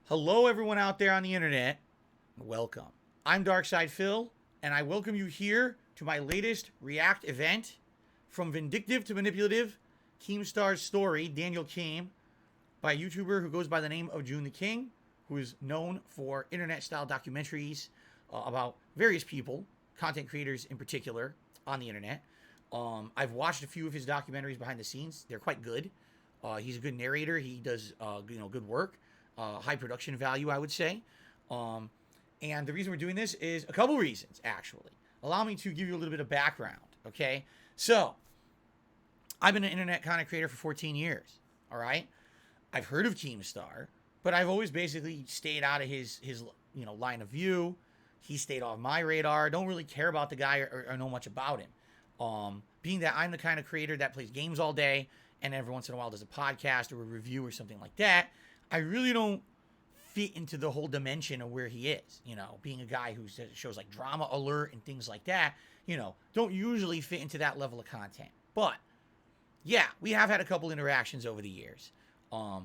Hello, everyone out there on the internet. Welcome. I'm Darkside Phil, and I welcome you here to my latest React event. From vindictive to manipulative, Keemstar's story, Daniel Keem, by a YouTuber who goes by the name of June the King, who is known for internet-style documentaries about various people, content creators in particular, on the internet. I've watched a few of his documentaries behind the scenes. They're quite good. He's a good narrator. He does, good work. High production value, I would say. And the reason we're doing this is a couple reasons, actually. Allow me to give you a little bit of background, okay? So, I've been an internet content creator for 14 years, all right? I've heard of Keemstar, but I've always basically stayed out of his line of view. He stayed off my radar. Don't really care about the guy or know much about him. Being that I'm the kind of creator that plays games all day and every once in a while does a podcast or a review or something like that, I really don't fit into the whole dimension of where he is. Being a guy who shows like Drama Alert and things like that, don't usually fit into that level of content. But yeah, we have had a couple interactions over the years. I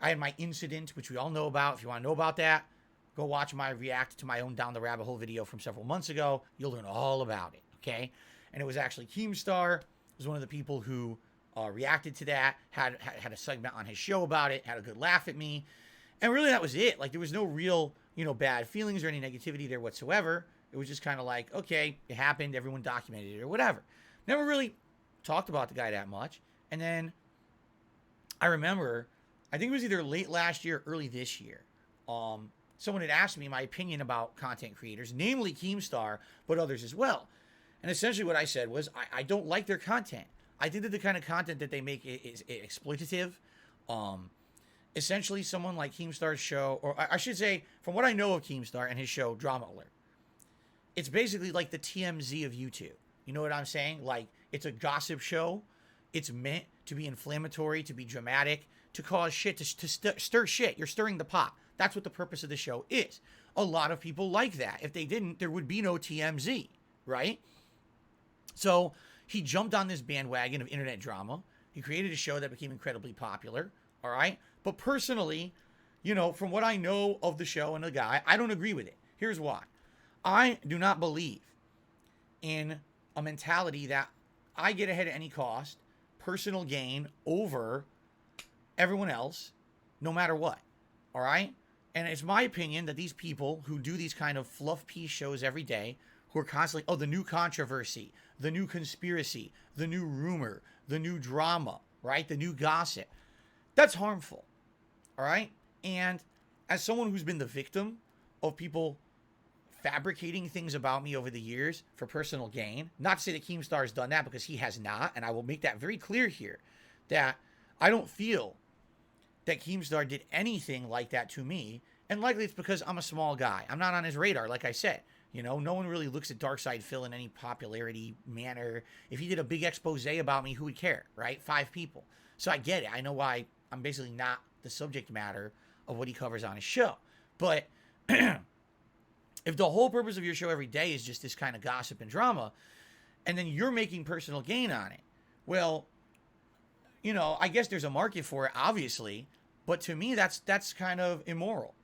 had my incident, which we all know about. If you want to know about that, go watch my react to my own Down the Rabbit Hole video from several months ago. You'll learn all about it, okay? And it was actually Keemstar was one of the people who reacted to that, had a segment on his show about it, had a good laugh at me. And really that was it. Like, there was no real, bad feelings or any negativity there whatsoever. It was just kind of like, okay, it happened, everyone documented it or whatever. Never really talked about the guy that much. And then I remember, I think it was either late last year or early this year, someone had asked me my opinion about content creators, namely Keemstar, but others as well. And essentially what I said was, I don't like their content. I think that the kind of content that they make is exploitative. Essentially, someone like Keemstar's show, or I should say, from what I know of Keemstar and his show, Drama Alert, it's basically like the TMZ of YouTube. You know what I'm saying? Like, it's a gossip show. It's meant to be inflammatory, to be dramatic, to cause shit, to stir shit. You're stirring the pot. That's what the purpose of the show is. A lot of people like that. If they didn't, there would be no TMZ, right? So he jumped on this bandwagon of internet drama. He created a show that became incredibly popular, all right? But personally, from what I know of the show and the guy, I don't agree with it. Here's why. I do not believe in a mentality that I get ahead at any cost, personal gain over everyone else, no matter what, all right? And it's my opinion that these people who do these kind of fluff piece shows every day, who are constantly, the new controversy, the new conspiracy, the new rumor, the new drama, right? The new gossip. That's harmful, all right? And as someone who's been the victim of people fabricating things about me over the years for personal gain, not to say that Keemstar has done that, because he has not, and I will make that very clear here, that I don't feel that Keemstar did anything like that to me, and likely it's because I'm a small guy. I'm not on his radar, like I said. No one really looks at Darkside Phil in any popularity manner. If he did a big expose about me, who would care, right? 5 people. So I get it. I know why I'm basically not the subject matter of what he covers on his show. But if the whole purpose of your show every day is just this kind of gossip and drama, and then you're making personal gain on it, well, I guess there's a market for it, obviously. But to me, that's kind of immoral.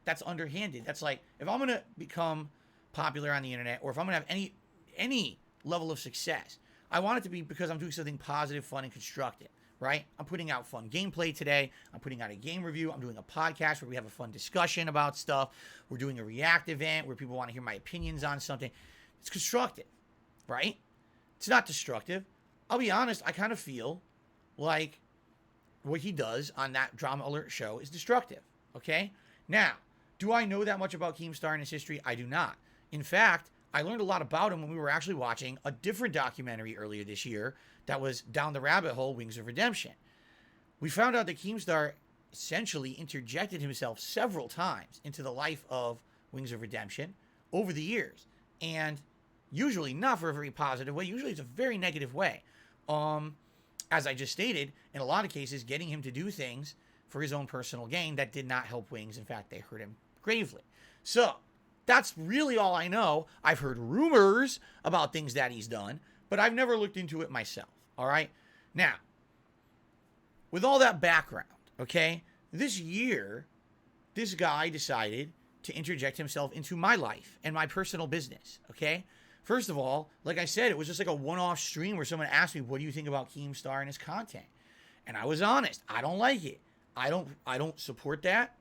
That's underhanded. That's like, if I'm going to become popular on the internet, or if I'm going to have any level of success, I want it to be because I'm doing something positive, fun, and constructive, right? I'm putting out fun gameplay today. I'm putting out a game review. I'm doing a podcast where we have a fun discussion about stuff. We're doing a react event where people want to hear my opinions on something. It's constructive, right? It's not destructive. I'll be honest, I kind of feel like what he does on that Drama Alert show is destructive, okay? Now, do I know that much about Keemstar and his history? I do not. In fact, I learned a lot about him when we were actually watching a different documentary earlier this year that was Down the Rabbit Hole, Wings of Redemption. We found out that Keemstar essentially interjected himself several times into the life of Wings of Redemption over the years. And usually not for a very positive way. Usually it's a very negative way. As I just stated, in a lot of cases, getting him to do things for his own personal gain that did not help Wings. In fact, they hurt him gravely. So that's really all I know. I've heard rumors about things that he's done, but I've never looked into it myself, all right? Now, with all that background, okay, this year this guy decided to interject himself into my life and my personal business, okay? First of all, like I said, it was just like a one-off stream where someone asked me, what do you think about Keemstar and his content? And I was honest. I don't like it. I don't support that.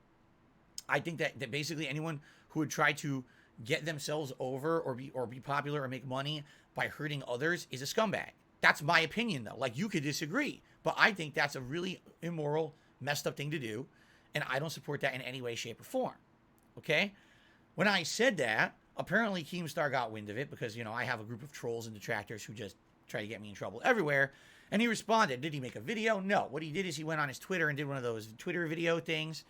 I think that basically anyone who would try to get themselves over or be popular or make money by hurting others is a scumbag. That's my opinion, though. Like, you could disagree, but I think that's a really immoral, messed up thing to do, and I don't support that in any way, shape, or form. Okay? When I said that, apparently Keemstar got wind of it because, I have a group of trolls and detractors who just try to get me in trouble everywhere. And he responded. Did he make a video? No. What he did is he went on his Twitter and did one of those Twitter video things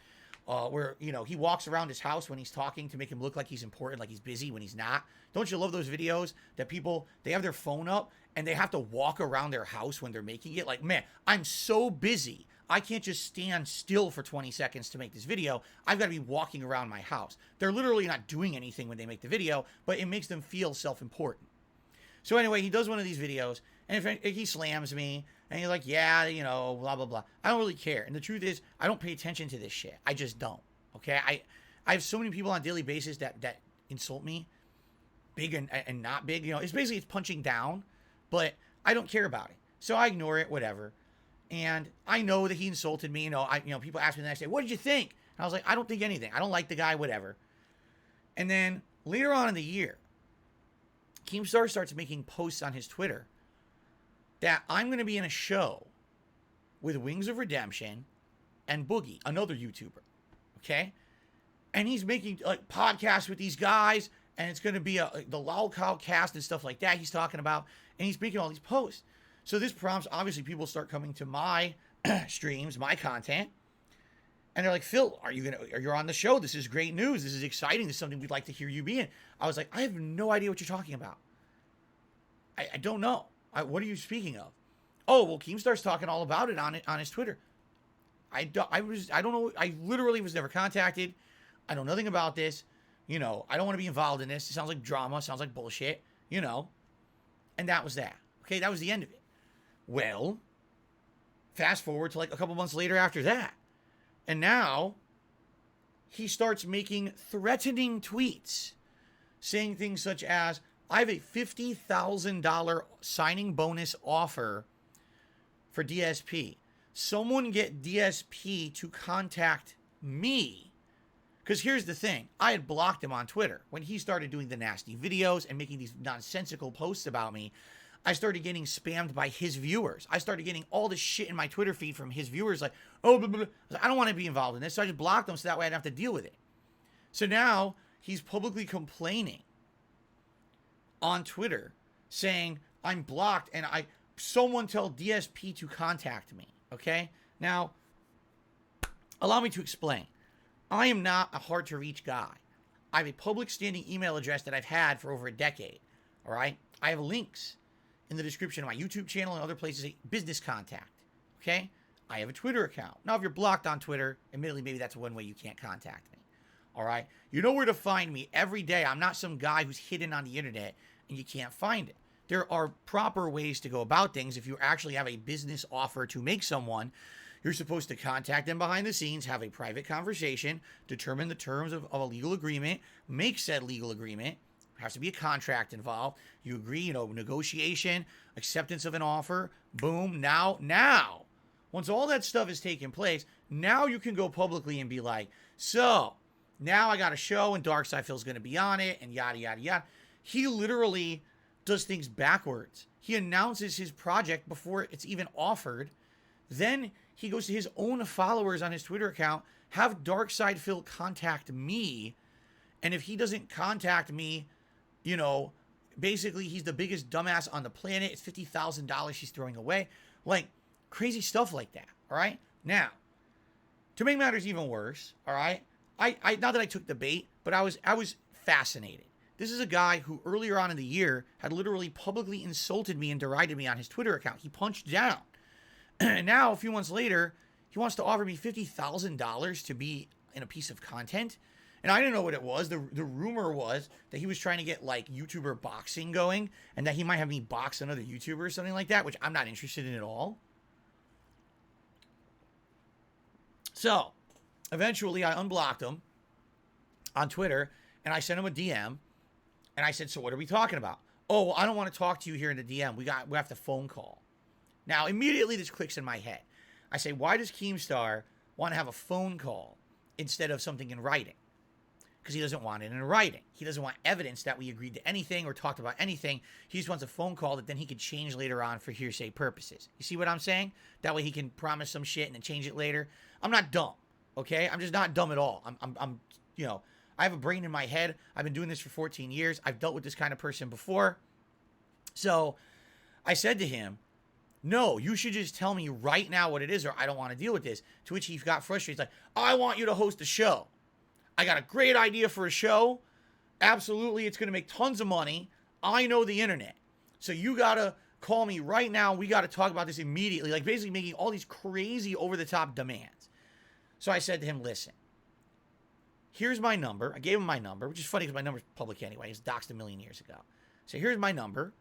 where, he walks around his house when he's talking to make him look like he's important, like he's busy when he's not. Don't you love those videos that people, they have their phone up and they have to walk around their house when they're making it? Like, man, I'm so busy. I can't just stand still for 20 seconds to make this video. I've got to be walking around my house. They're literally not doing anything when they make the video, but it makes them feel self-important. So anyway, he does one of these videos, and he slams me, and he's like, yeah, blah, blah, blah. I don't really care. And the truth is, I don't pay attention to this shit. I just don't, okay? I have so many people on a daily basis that insult me, big and not big. It's punching down, but I don't care about it. So I ignore it, whatever. And I know that he insulted me. People ask me the next day, what did you think? And I was like, I don't think anything. I don't like the guy, whatever. And then later on in the year, Keemstar starts making posts on his Twitter that I'm going to be in a show with Wings of Redemption and Boogie, another YouTuber. Okay? And he's making podcasts with these guys, and it's going to be the Lol Cow cast and stuff like that he's talking about. And he's making all these posts. So this prompts, obviously, people start coming to my streams, my content, and they're like, Phil, you're on the show. This is great news. This is exciting. This is something we'd like to hear you be in. I was like, I have no idea what you're talking about. I don't know. What are you speaking of? Oh, well, Keemstar's talking all about it on his Twitter. I don't know. I literally was never contacted. I know nothing about this. I don't want to be involved in this. It sounds like drama. Sounds like bullshit. And that was that. Okay, that was the end of it. Well, fast forward to like a couple months later after that. And now he starts making threatening tweets saying things such as, I have a $50,000 signing bonus offer for DSP. Someone get DSP to contact me. Because here's the thing. I had blocked him on Twitter. When he started doing the nasty videos and making these nonsensical posts about me, I started getting spammed by his viewers. I started getting all this shit in my Twitter feed from his viewers like, oh, blah, blah, blah. I don't want to be involved in this. So I just blocked him so that way I didn't have to deal with it. So now he's publicly complaining on Twitter saying, I'm blocked and someone tell DSP to contact me. Okay? Now, allow me to explain. I am not a hard to reach guy. I have a public standing email address that I've had for over a decade. All right? I have links in the description of my YouTube channel and other places, business contact. Okay? I have a Twitter account. Now, if you're blocked on Twitter, admittedly, maybe that's one way you can't contact me. All right? You know where to find me every day. I'm not some guy who's hidden on the internet and you can't find it. There are proper ways to go about things. If you actually have a business offer to make someone, you're supposed to contact them behind the scenes, have a private conversation, determine the terms of a legal agreement, make said legal agreement. There has to be a contract involved. You agree, negotiation, acceptance of an offer. Boom. Now, once all that stuff is taking place, now you can go publicly and be like, so now I got a show and Darkside Phil's going to be on it and yada, yada, yada. He literally does things backwards. He announces his project before it's even offered. Then he goes to his own followers on his Twitter account, have Darkside Phil contact me. And if he doesn't contact me, basically he's the biggest dumbass on the planet. It's $50,000 she's throwing away. Like, crazy stuff like that, all right? Now, to make matters even worse, all right, I not that I took the bait, but I was fascinated. This is a guy who earlier on in the year had literally publicly insulted me and derided me on his Twitter account. He punched down. And now, a few months later, he wants to offer me $50,000 to be in a piece of content. And I didn't know what it was. The rumor was that he was trying to get, like, YouTuber boxing going and that he might have me box another YouTuber or something like that, which I'm not interested in at all. So, eventually, I unblocked him. on Twitter, and I sent him a DM, and I said, so what are we talking about? Oh, well, I don't want to talk to you here in the DM. We have to phone call. Now, immediately this clicks in my head. I say, why does Keemstar want to have a phone call instead of something in writing? Because he doesn't want it in writing. He doesn't want evidence that we agreed to anything or talked about anything. He just wants a phone call that then he could change later on for hearsay purposes. You see what I'm saying? That way he can promise some shit and then change it later. I'm not dumb, okay? I'm just not dumb at all. I'm I have a brain in my head. I've been doing this for 14 years. I've dealt with this kind of person before. So I said to him, no, you should just tell me right now what it is or I don't want to deal with this. To which he got frustrated. He's like, I want you to host a show. I got a great idea for a show. Absolutely, it's going to make tons of money. I know the internet. So you got to call me right now. We got to talk about this immediately. Like basically making all these crazy over-the-top demands. So I said to him, listen, here's my number. I gave him my number, which is funny because my number's public anyway. It's doxed a million years ago. So here's my number.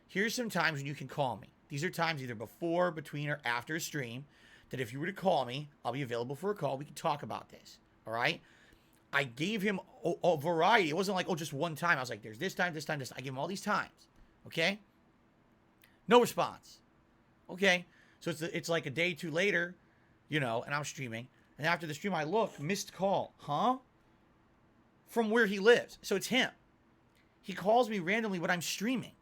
Here's some times when you can call me. These are times either before, between, or after a stream that if you were to call me, I'll be available for a call. We can talk about this. All right? I gave him a variety. It wasn't like, just one time. I was like, there's this time, this time, this time. I gave him all these times. Okay? No response. Okay? So it's like a day or two later, and I'm streaming. And after the stream, I look, missed call. Huh? From where he lives. So it's him. He calls me randomly when I'm streaming.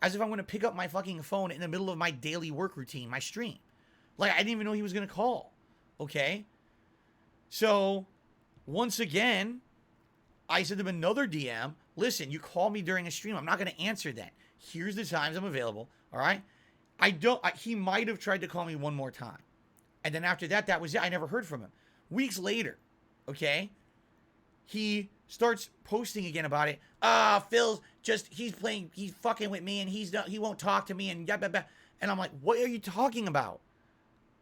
As if I'm going to pick up my fucking phone in the middle of my daily work routine, my stream. Like, I didn't even know he was going to call. Okay? So, once again, I sent him another DM. Listen, you call me during a stream. I'm not going to answer that. Here's the times I'm available. All right? He might have tried to call me one more time. And then after that, that was it. I never heard from him. Weeks later, okay, he starts posting again about it. Phil's he's fucking with me and he won't talk to me and blah, blah, blah. And I'm like, what are you talking about?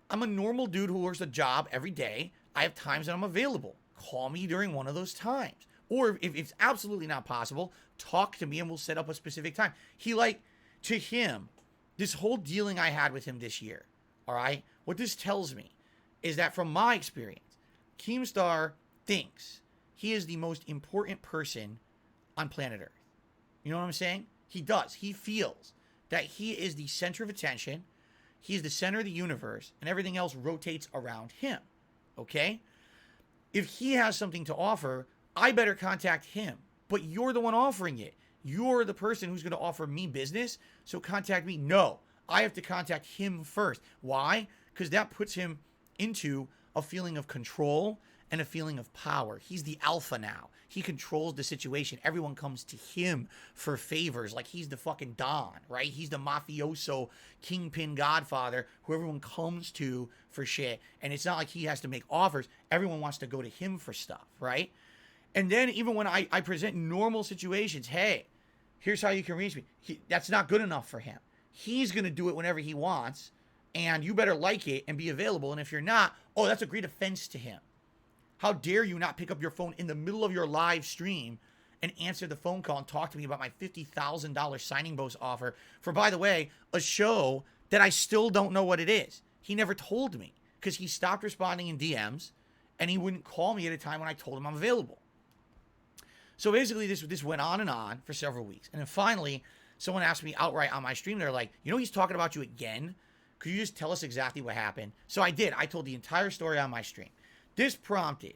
I'm a normal dude who works a job every day. I have times that I'm available. Call me during one of those times. Or if it's absolutely not possible, talk to me and we'll set up a specific time. To him, this whole dealing I had with him this year, all right, what this tells me is that from my experience, Keemstar thinks he is the most important person on planet Earth. You know what I'm saying? He does. He feels that he is the center of attention. He is the center of the universe, and everything else rotates around him. Okay? If he has something to offer, I better contact him. But you're the one offering it. You're the person who's going to offer me business, so contact me. No, I have to contact him first. Why? Because that puts him into a feeling of control and a feeling of power. He's the alpha now. He controls the situation. Everyone comes to him for favors, like he's the fucking Don, right? He's the mafioso, kingpin godfather who everyone comes to for shit. And it's not like he has to make offers. Everyone wants to go to him for stuff, right? And then even when I present normal situations, hey, here's how you can reach me. That's not good enough for him. He's going to do it whenever he wants, and you better like it and be available. And if you're not, that's a great offense to him. How dare you not pick up your phone in the middle of your live stream and answer the phone call and talk to me about my $50,000 signing bonus offer for, by the way, a show that I still don't know what it is. He never told me because he stopped responding in DMs and he wouldn't call me at a time when I told him I'm available. So basically this went on for several weeks. And then finally, someone asked me outright on my stream, they're like, he's talking about you again. Could you just tell us exactly what happened? So I did. I told the entire story on my stream. This prompted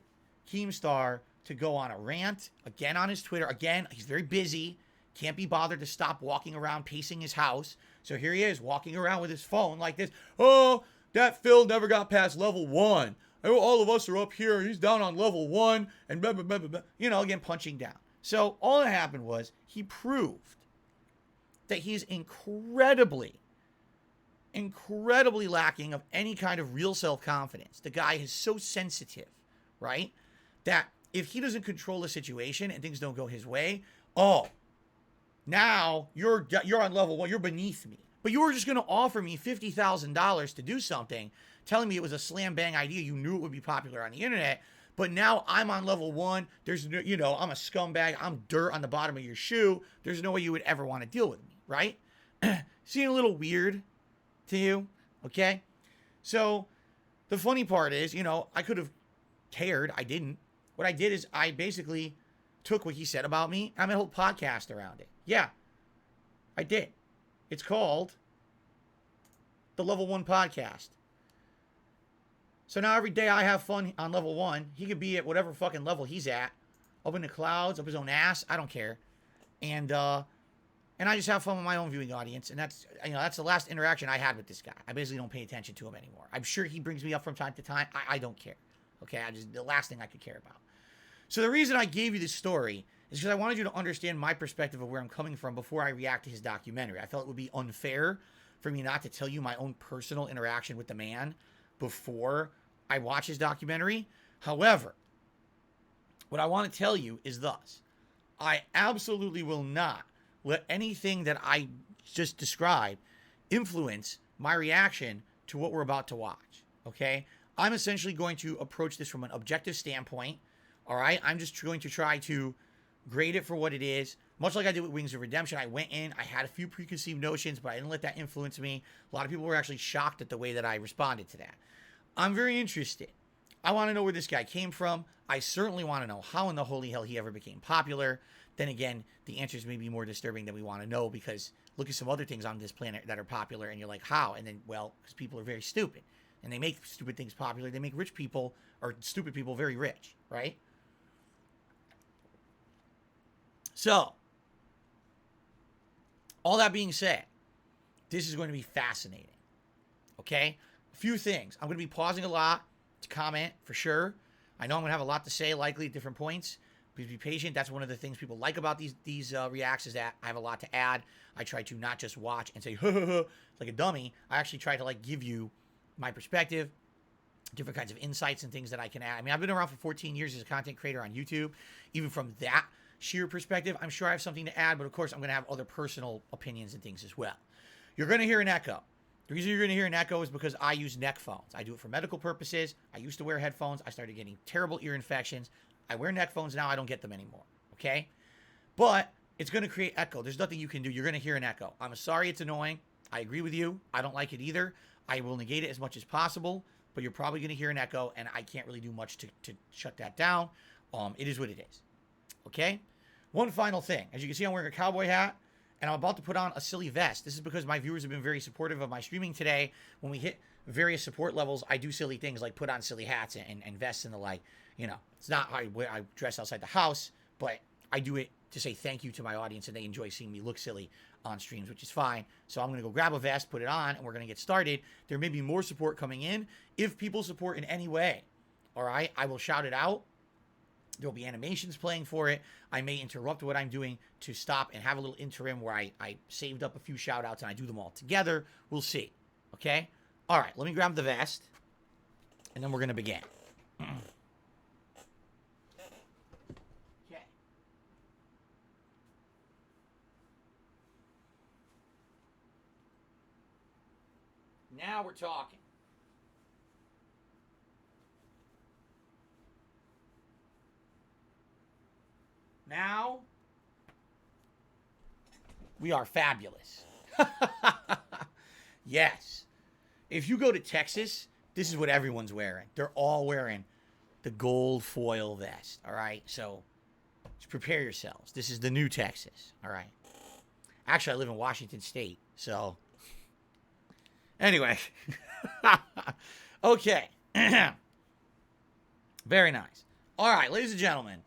Keemstar to go on a rant, again on his Twitter. Again, he's very busy, can't be bothered to stop walking around pacing his house. So here he is walking around with his phone like this. Oh, that Phil never got past level 1. All of us are up here. He's down on level 1 and blah, blah, blah, blah, blah. Again, punching down. So all that happened was he proved that he's incredibly lacking of any kind of real self-confidence. The guy is so sensitive, right? That if he doesn't control the situation and things don't go his way, now you're on level 1, you're beneath me. But you were just going to offer me $50,000 to do something, telling me it was a slam bang idea. You knew it would be popular on the internet, but now I'm on level 1. There's no, I'm a scumbag. I'm dirt on the bottom of your shoe. There's no way you would ever want to deal with me, right? Seem a little weird to you, okay? So the funny part is, I could have cared. I didn't. what I did is I basically took what he said about me. I made a whole podcast around it. Yeah, I did. It's called the Level 1 Podcast. So now every day I have fun on level 1. He could be at whatever fucking level he's at. Up in the clouds, up his own ass. I don't care. And I just have fun with my own viewing audience. And that's, that's the last interaction I had with this guy. I basically don't pay attention to him anymore. I'm sure he brings me up from time to time. I don't care. Okay, the last thing I could care about. So the reason I gave you this story is because I wanted you to understand my perspective of where I'm coming from before I react to his documentary. I felt it would be unfair for me not to tell you my own personal interaction with the man before I watch his documentary. However, what I want to tell you is thus. I absolutely will not let anything that I just described influence my reaction to what we're about to watch. Okay? I'm essentially going to approach this from an objective standpoint. All right? I'm just going to try to grade it for what it is. Much like I did with Wings of Redemption, I went in, I had a few preconceived notions, but I didn't let that influence me. A lot of people were actually shocked at the way that I responded to that. I'm very interested. I want to know where this guy came from. I certainly want to know how in the holy hell he ever became popular. Then again, the answers may be more disturbing than we want to know, because look at some other things on this planet that are popular and you're like, how? And then, well, because people are very stupid and they make stupid things popular. They make rich people or stupid people very rich, right? So, all that being said, this is going to be fascinating. Okay? A few things. I'm going to be pausing a lot to comment for sure. I know I'm going to have a lot to say likely at different points. Please be patient. That's one of the things people like about these reacts is that I have a lot to add. I try to not just watch and say, like a dummy. I actually try to give you my perspective, different kinds of insights and things that I can add. I mean, I've been around for 14 years as a content creator on YouTube. Even from that sheer perspective, I'm sure I have something to add, but of course I'm going to have other personal opinions and things as well. You're going to hear an echo. The reason you're going to hear an echo is because I use neck phones. I do it for medical purposes. I used to wear headphones. I started getting terrible ear infections. I wear neck phones now. I don't get them anymore. Okay? But it's going to create echo. There's nothing you can do. You're going to hear an echo. I'm sorry it's annoying. I agree with you. I don't like it either. I will negate it as much as possible, but you're probably going to hear an echo, and I can't really do much to shut that down. It is what it is. Okay? One final thing. As you can see, I'm wearing a cowboy hat, and I'm about to put on a silly vest. This is because my viewers have been very supportive of my streaming today. When we hit various support levels, I do silly things like put on silly hats and vests and the like. It's not how I dress outside the house, but I do it to say thank you to my audience, and they enjoy seeing me look silly on streams, which is fine. So I'm going to go grab a vest, put it on, and we're going to get started. There may be more support coming in. If people support in any way, all right, I will shout it out. There will be animations playing for it. I may interrupt what I'm doing to stop and have a little interim where I saved up a few shout outs and I do them all together. We'll see. Okay? All right, let me grab the vest, and then we're going to begin. Okay. Now we're talking. Now we are fabulous. Yes. If you go to Texas, this is what everyone's wearing. They're all wearing the gold foil vest. All right. So just prepare yourselves. This is the new Texas. All right. Actually, I live in Washington State. So anyway. Okay. Very nice. All right, ladies and gentlemen.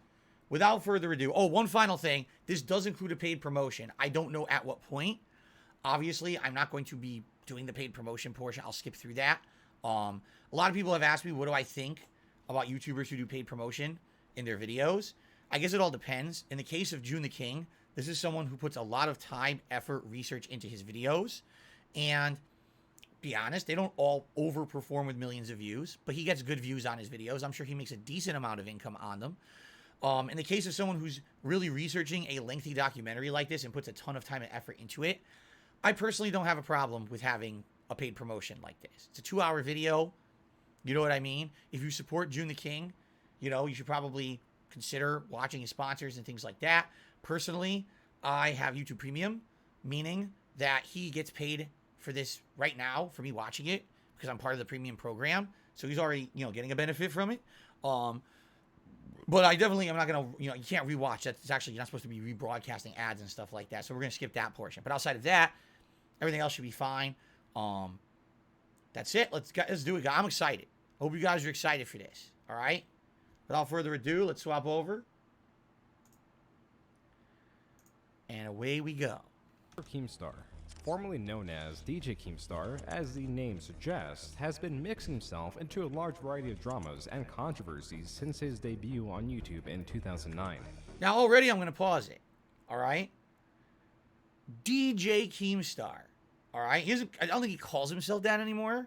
Without further ado, one final thing. This does include a paid promotion. I don't know at what point. Obviously, I'm not going to be doing the paid promotion portion. I'll skip through that. A lot of people have asked me, what do I think about YouTubers who do paid promotion in their videos? I guess it all depends. In the case of June the King, this is someone who puts a lot of time, effort, research into his videos. And be honest, they don't all overperform with millions of views, but he gets good views on his videos. I'm sure he makes a decent amount of income on them. In the case of someone who's really researching a lengthy documentary like this and puts a ton of time and effort into it, I personally don't have a problem with having a paid promotion like this. It's a 2-hour video. You know what I mean? If you support June the King, you should probably consider watching his sponsors and things like that. Personally, I have YouTube Premium, meaning that he gets paid for this right now for me watching it because I'm part of the premium program. So he's already, getting a benefit from it. But I'm not gonna, you can't rewatch. That's actually, you're not supposed to be rebroadcasting ads and stuff like that. So we're gonna skip that portion. But outside of that, everything else should be fine. That's it. Let's do it. I'm excited. Hope you guys are excited for this. All right. Without further ado, let's swap over. And away we go. Keemstar, formerly known as DJ Keemstar, as the name suggests, has been mixing himself into a large variety of dramas and controversies since his debut on YouTube in 2009. Now already I'm going to pause it. All right? DJ Keemstar. All right? I don't think he calls himself that anymore.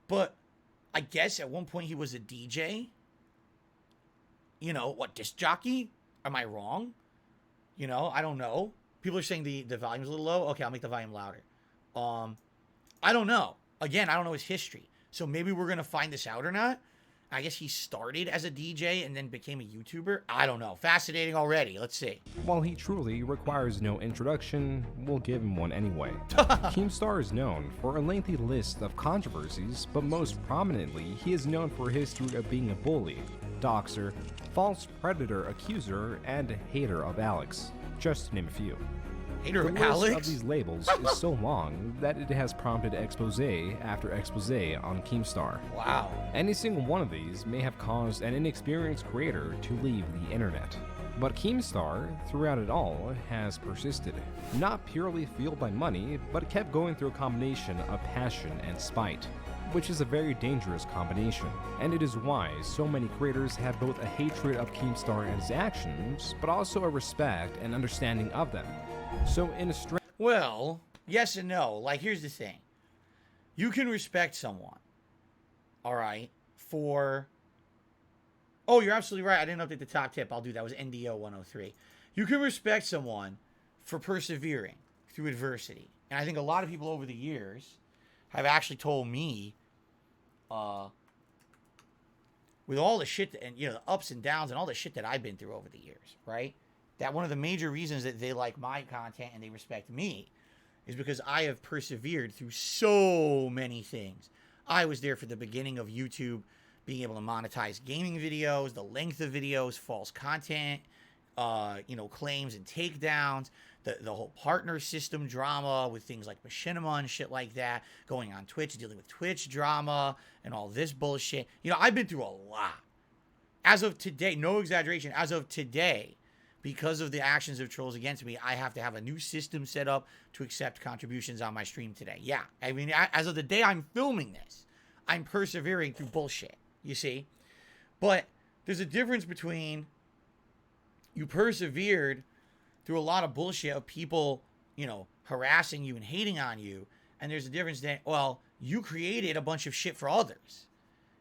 But I guess at one point he was a DJ. Disc jockey? Am I wrong? I don't know. People are saying the volume's a little low. Okay, I'll make the volume louder. I don't know. Again, I don't know his history. So maybe we're going to find this out or not. I guess he started as a DJ and then became a YouTuber. I don't know. Fascinating already. Let's see. While he truly requires no introduction, we'll give him one anyway. Keemstar is known for a lengthy list of controversies, but most prominently, he is known for a history of being a bully, doxer, false predator accuser, and hater of Alex, just to name a few. Hater of The Alex? list of these labels is so long that it has prompted expose after expose on Keemstar. Wow. Any single one of these may have caused an inexperienced creator to leave the internet. But Keemstar, throughout it all, has persisted. Not purely fueled by money, but kept going through a combination of passion and spite, which is a very dangerous combination. And it is why so many creators have both a hatred of Keemstar and his actions, but also a respect and understanding of them. So in a Well, yes and no. Like, here's the thing. You can respect someone, all right, for... Oh, you're absolutely right. I didn't update the top tip. I'll do that. It was NDO 103. You can respect someone for persevering through adversity. And I think a lot of people over the years have actually told me, with all the shit, and the ups and downs and all the shit that I've been through over the years, right? That one of the major reasons that they like my content and they respect me is because I have persevered through so many things. I was there for the beginning of YouTube being able to monetize gaming videos, the length of videos, false content, claims and takedowns, the whole partner system drama with things like Machinima and shit like that, going on Twitch, dealing with Twitch drama and all this bullshit. I've been through a lot. As of today, no exaggeration, as of today, because of the actions of trolls against me, I have to have a new system set up to accept contributions on my stream today. Yeah, I mean, as of the day I'm filming this, I'm persevering through bullshit, you see? But there's a difference between you persevered through a lot of bullshit of people, harassing you and hating on you, and there's a difference that, well, you created a bunch of shit for others.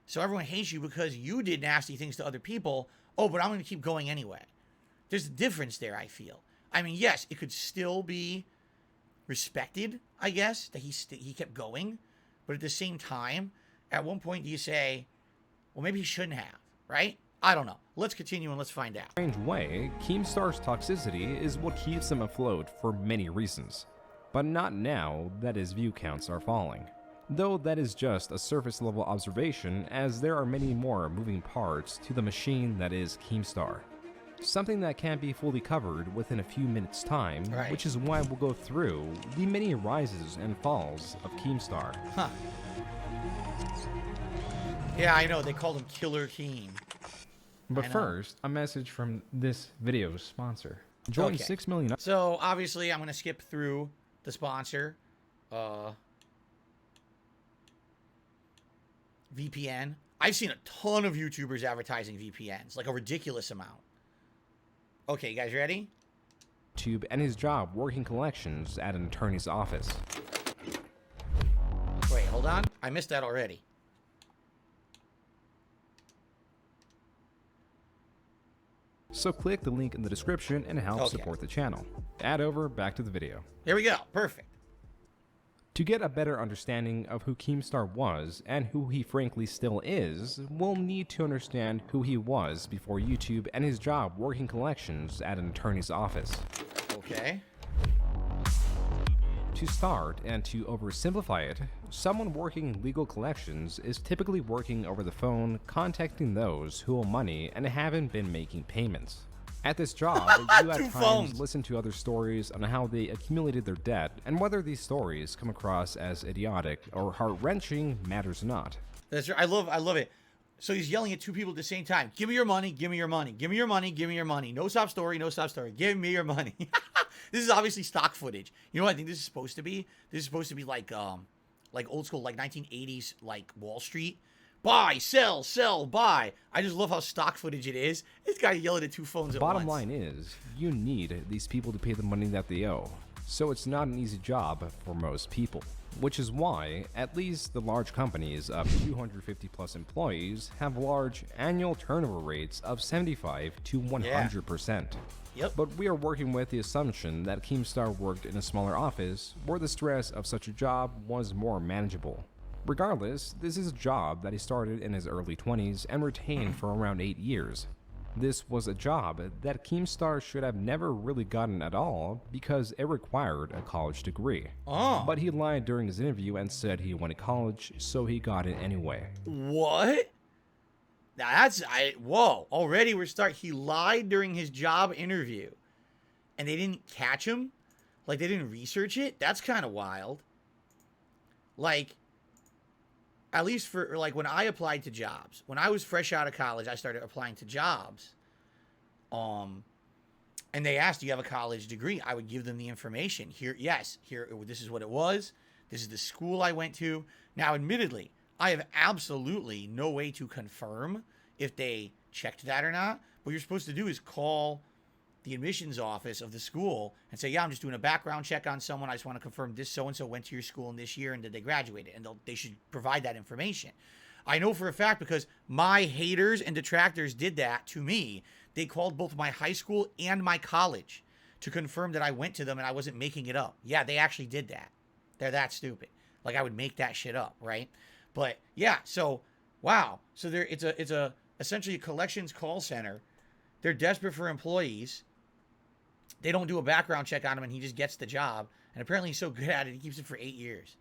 So everyone hates you because you did nasty things to other people. Oh, but I'm going to keep going anyway. There's a difference there, I feel. I mean, yes, it could still be respected, I guess, that he kept going. But at the same time, at one point do you say, well, maybe he shouldn't have, right? I don't know. Let's continue and let's find out. strange way, Keemstar's toxicity is what keeps him afloat for many reasons. But not now that his view counts are falling. Though that is just a surface level observation, as there are many more moving parts to the machine that is Keemstar. Something that can't be fully covered within a few minutes' time, right. Which is why we'll go through the many rises and falls of Keemstar. Huh. Yeah, I know. They called him Killer Keem. But first, a message from this video's sponsor. Join 6 million... So, obviously, I'm going to skip through the sponsor. VPN. I've seen a ton of YouTubers advertising VPNs. Like a ridiculous amount. Okay, you guys ready? YouTube and his job working collections at an attorney's office. Wait, hold on. I missed that already. So click the link in the description and help support the channel. Add over, back to the video. Here we go. Perfect. To get a better understanding of who Keemstar was and who he frankly still is, we'll need to understand who he was before YouTube and his job working collections at an attorney's office. Okay. To start, and to oversimplify it, someone working in legal collections is typically working over the phone, contacting those who owe money and haven't been making payments. At this job, you at times listen to other stories on how they accumulated their debt, and whether these stories come across as idiotic or heart-wrenching matters not. That's right. I love it. So he's yelling at two people at the same time. Give me your money, give me your money, give me your money, give me your money. No stop story, no stop story. Give me your money. This is obviously stock footage. You know what I think this is supposed to be? This is supposed to be like old school, like 1980s, like Wall Street. Buy, sell, buy. I just love how stock footage it is. This guy yelling at two phones at once. Bottom line is, you need these people to pay the money that they owe. So it's not an easy job for most people. Which is why, at least the large companies of 250 plus employees have large annual turnover rates of 75 to 100%. Yep. But we are working with the assumption that Keemstar worked in a smaller office where the stress of such a job was more manageable. Regardless, this is a job that he started in his early 20s and retained for around 8 years. This was a job that Keemstar should have never really gotten at all because it required a college degree. But he lied during his interview and said he went to college, so he got it anyway. What? Whoa, already he lied during his job interview and they didn't catch him? Like they didn't research it? That's kind of wild. Like, at least for, like, when I applied to jobs, when I was fresh out of college, I started applying to jobs. And they asked, do you have a college degree? I would give them the information. Here, this is what it was. This is the school I went to. Now, admittedly, I have absolutely no way to confirm if they checked that or not. What you're supposed to do is call the admissions office of the school and say, yeah, I'm just doing a background check on someone. I just want to confirm this so-and-so went to your school in this year and did they graduate? And they should provide that information. I know for a fact because my haters and detractors did that to me. They called both my high school and my college to confirm that I went to them and I wasn't making it up. Yeah, they actually did that. They're that stupid. Like I would make that shit up, right? But yeah, so wow. So it's a essentially a collections call center. They're desperate for employees. They don't do a background check on him, and he just gets the job. And apparently he's so good at it, he keeps it for 8 years.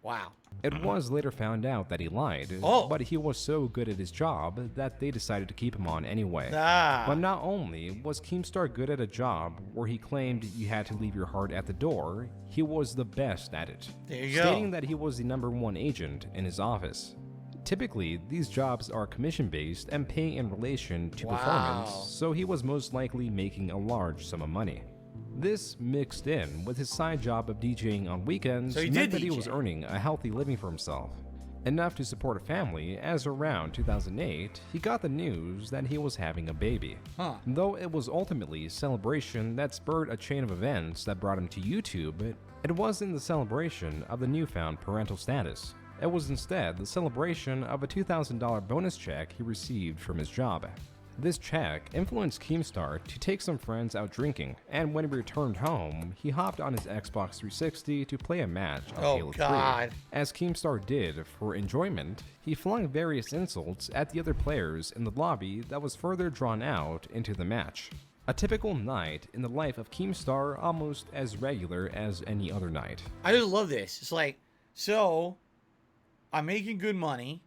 Wow. It was later found out that he lied, but he was so good at his job that they decided to keep him on anyway. But not only was Keemstar good at a job where he claimed you had to leave your heart at the door, he was the best at it. There you go. Stating that he was the #1 agent in his office. Typically, these jobs are commission-based and pay in relation to performance, so he was most likely making a large sum of money. This mixed in with his side job of DJing on weekends meant that he was earning a healthy living for himself. Enough to support a family, as around 2008, he got the news that he was having a baby. Though it was ultimately celebration that spurred a chain of events that brought him to YouTube, it wasn't the celebration of the newfound parental status. It was instead the celebration of a $2,000 bonus check he received from his job. This check influenced Keemstar to take some friends out drinking, and when he returned home, he hopped on his Xbox 360 to play a match of Halo 3. As Keemstar did for enjoyment, he flung various insults at the other players in the lobby that was further drawn out into the match. A typical night in the life of Keemstar, almost as regular as any other night. I just love this. It's like, so I'm making good money.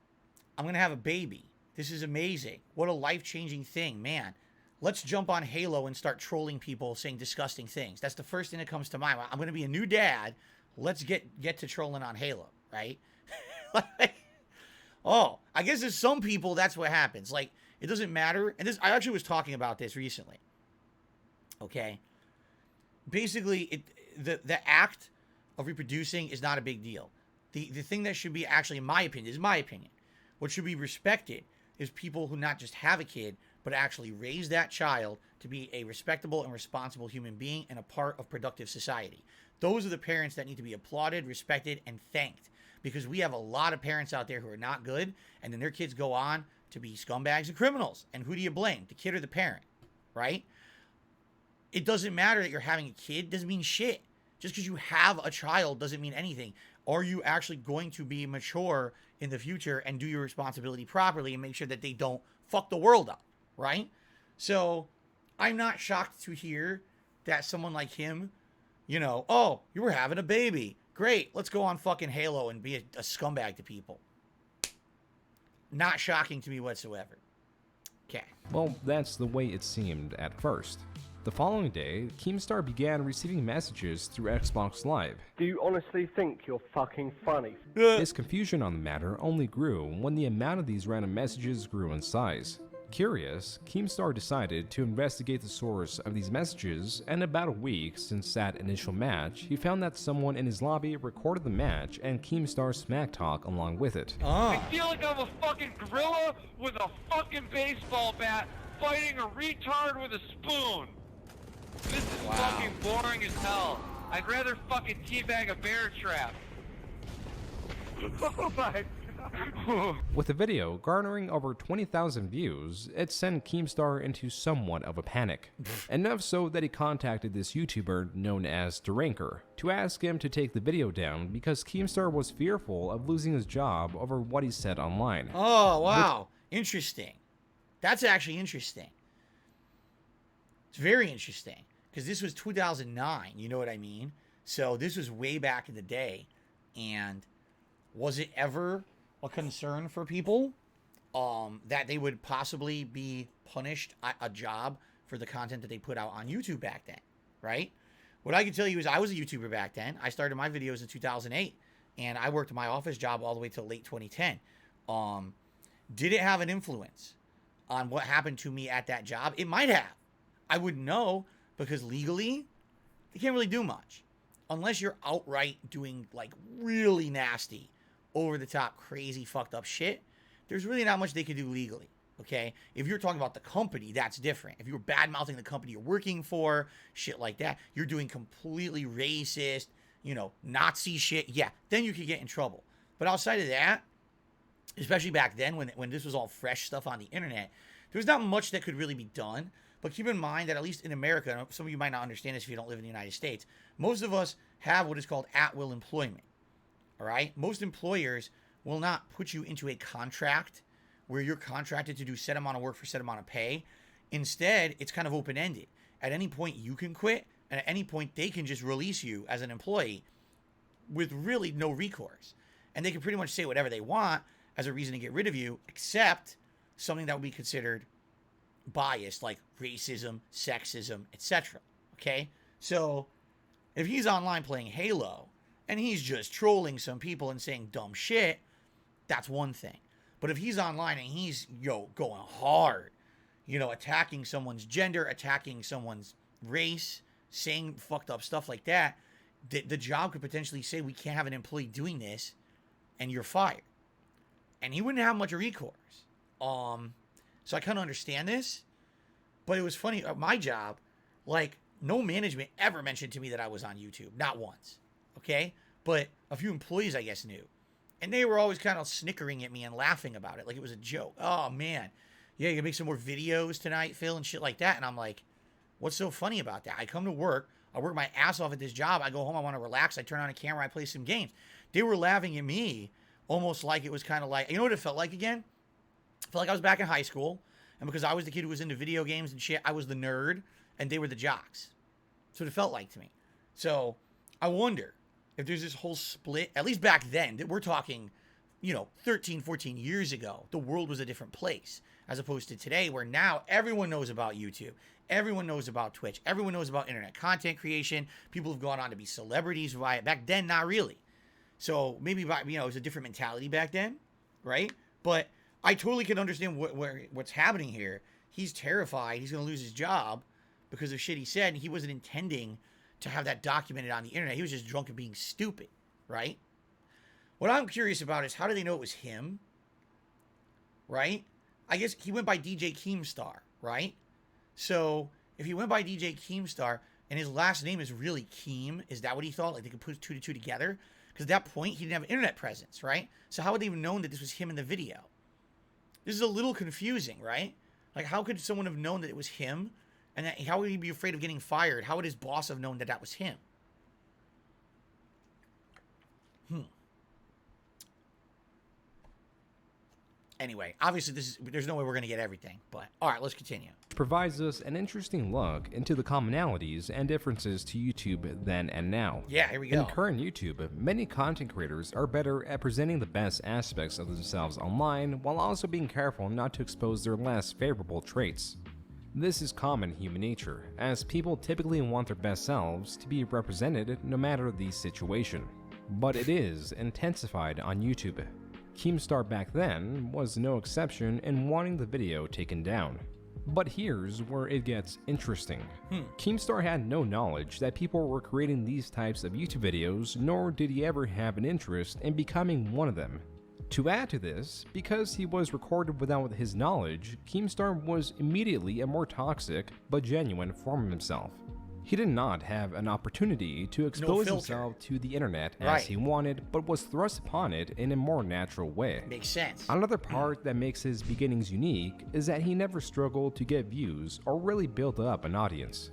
I'm going to have a baby. This is amazing. What a life-changing thing, man. Let's jump on Halo and start trolling people saying disgusting things. That's the first thing that comes to mind. I'm going to be a new dad. Let's get to trolling on Halo, right? I guess there's some people that's what happens. Like, it doesn't matter. And I actually was talking about this recently. Okay? Basically, the act of reproducing is not a big deal. The thing that should be, actually, in my opinion, what should be respected is people who not just have a kid, but actually raise that child to be a respectable and responsible human being and a part of productive society. Those are the parents that need to be applauded, respected, and thanked. Because we have a lot of parents out there who are not good, and then their kids go on to be scumbags and criminals. And who do you blame? The kid or the parent, right? It doesn't matter that you're having a kid. Doesn't mean shit. Just because you have a child doesn't mean anything. Are you actually going to be mature in the future and do your responsibility properly and make sure that they don't fuck the world up, right? So I'm not shocked to hear that someone like him You know, oh, you were having a baby. Great, let's go on fucking Halo and be a scumbag to people. Not shocking to me whatsoever. Okay. Well, that's the way it seemed at first. The following day, Keemstar began receiving messages through Xbox Live. Do you honestly think you're fucking funny? His confusion on the matter only grew when the amount of these random messages grew in size. Curious, Keemstar decided to investigate the source of these messages, and about a week since that initial match, he found that someone in his lobby recorded the match and Keemstar's smack talk along with it. I feel like I'm a fucking gorilla with a fucking baseball bat fighting a retard with a spoon. This is fucking boring as hell. I'd rather fucking teabag a bear trap. Oh my god. With the video garnering over 20,000 views, it sent Keemstar into somewhat of a panic. Enough so that he contacted this YouTuber known as Duranker to ask him to take the video down because Keemstar was fearful of losing his job over what he said online. Oh, wow. Interesting. That's actually interesting. It's very interesting. Because this was 2009, you know what I mean? So this was way back in the day. And was it ever a concern for people that they would possibly be punished at a job for the content that they put out on YouTube back then, right? What I can tell you is I was a YouTuber back then. I started my videos in 2008, and I worked my office job all the way till late 2010. Did it have an influence on what happened to me at that job? It might have. I wouldn't know, because legally, they can't really do much. Unless you're outright doing, like, really nasty, over-the-top, crazy, fucked up shit, there's really not much they can do legally, okay? If you're talking about the company, that's different. If you're bad-mouthing the company you're working for, shit like that, you're doing completely racist, you know, Nazi shit, yeah, then you could get in trouble. But outside of that, especially back then when this was all fresh stuff on the internet, there was not much that could really be done. But keep in mind that at least in America, some of you might not understand this if you don't live in the United States, most of us have what is called at-will employment, all right? Most employers will not put you into a contract where you're contracted to do set amount of work for set amount of pay. Instead, it's kind of open-ended. At any point, you can quit, and at any point, they can just release you as an employee with really no recourse. And they can pretty much say whatever they want as a reason to get rid of you, except something that would be considered biased, like racism, sexism, etc. Okay? So, if he's online playing Halo, and he's just trolling some people and saying dumb shit, that's one thing. But if he's online and he's, going hard, attacking someone's gender, attacking someone's race, saying fucked up stuff like that, the job could potentially say, we can't have an employee doing this, and you're fired. And he wouldn't have much recourse. So I kind of understand this, but it was funny. At my job, like, no management ever mentioned to me that I was on YouTube. Not once. Okay? But a few employees, I guess, knew. And they were always kind of snickering at me and laughing about it like it was a joke. Oh, man. Yeah, you can make some more videos tonight, Phil, and shit like that. And I'm like, what's so funny about that? I come to work. I work my ass off at this job. I go home. I want to relax. I turn on a camera. I play some games. They were laughing at me almost like it was kind of like, you know what it felt like again? I felt like I was back in high school, and because I was the kid who was into video games and shit, I was the nerd, and they were the jocks. That's what it felt like to me. So, I wonder if there's this whole split, at least back then, that we're talking, 13, 14 years ago, the world was a different place, as opposed to today, where now everyone knows about YouTube, everyone knows about Twitch, everyone knows about internet content creation, people have gone on to be celebrities via it. Back then, not really. So, maybe, it was a different mentality back then, right? But I totally can understand what's happening here. He's terrified. He's going to lose his job because of shit he said. And he wasn't intending to have that documented on the internet. He was just drunk and being stupid, right? What I'm curious about is how do they know it was him, right? I guess he went by DJ Keemstar, right? So if he went by DJ Keemstar and his last name is really Keem, is that what he thought? Like they could put two to two together? Because at that point, he didn't have an internet presence, right? So how would they have known that this was him in the video? This is a little confusing, right? Like, how could someone have known that it was him? And how would he be afraid of getting fired? How would his boss have known that that was him? Anyway, obviously there's no way we're gonna get everything, but all right, let's continue. Provides us an interesting look into the commonalities and differences to YouTube then and now. Yeah, here we go. In current YouTube, many content creators are better at presenting the best aspects of themselves online while also being careful not to expose their less favorable traits. This is common human nature, as people typically want their best selves to be represented no matter the situation. But it is intensified on YouTube. Keemstar back then was no exception in wanting the video taken down. But here's where it gets interesting. Keemstar had no knowledge that people were creating these types of YouTube videos, nor did he ever have an interest in becoming one of them. To add to this, because he was recorded without his knowledge, Keemstar was immediately a more toxic but genuine form of himself. He did not have an opportunity to expose himself to the internet as he wanted, but was thrust upon it in a more natural way. Makes sense. Another part that makes his beginnings unique is that he never struggled to get views or really build up an audience.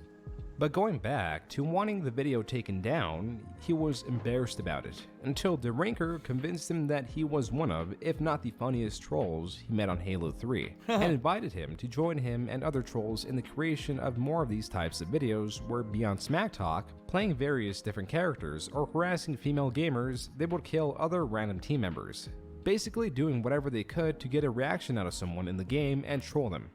But going back to wanting the video taken down, he was embarrassed about it, until the ranker convinced him that he was one of, if not the funniest trolls he met on Halo 3, and invited him to join him and other trolls in the creation of more of these types of videos where beyond smack talk, playing various different characters, or harassing female gamers, they would kill other random team members, basically doing whatever they could to get a reaction out of someone in the game and troll them.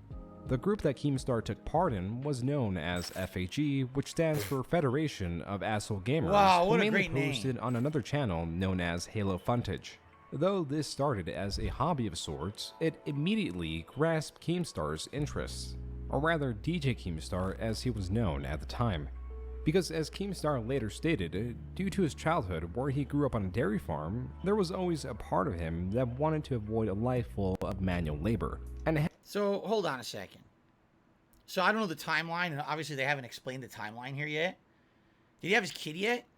The group that Keemstar took part in was known as FAG, which stands for Federation of Asshole Gamers, wow, what who a mainly great posted name. on another channel known as Halo Funtage. Though this started as a hobby of sorts, it immediately grasped Keemstar's interests, or rather DJ Keemstar as he was known at the time. Because as Keemstar later stated, due to his childhood where he grew up on a dairy farm, there was always a part of him that wanted to avoid a life full of manual labor. So, hold on a second. So, I don't know the timeline, and obviously they haven't explained the timeline here yet. Did he have his kid yet?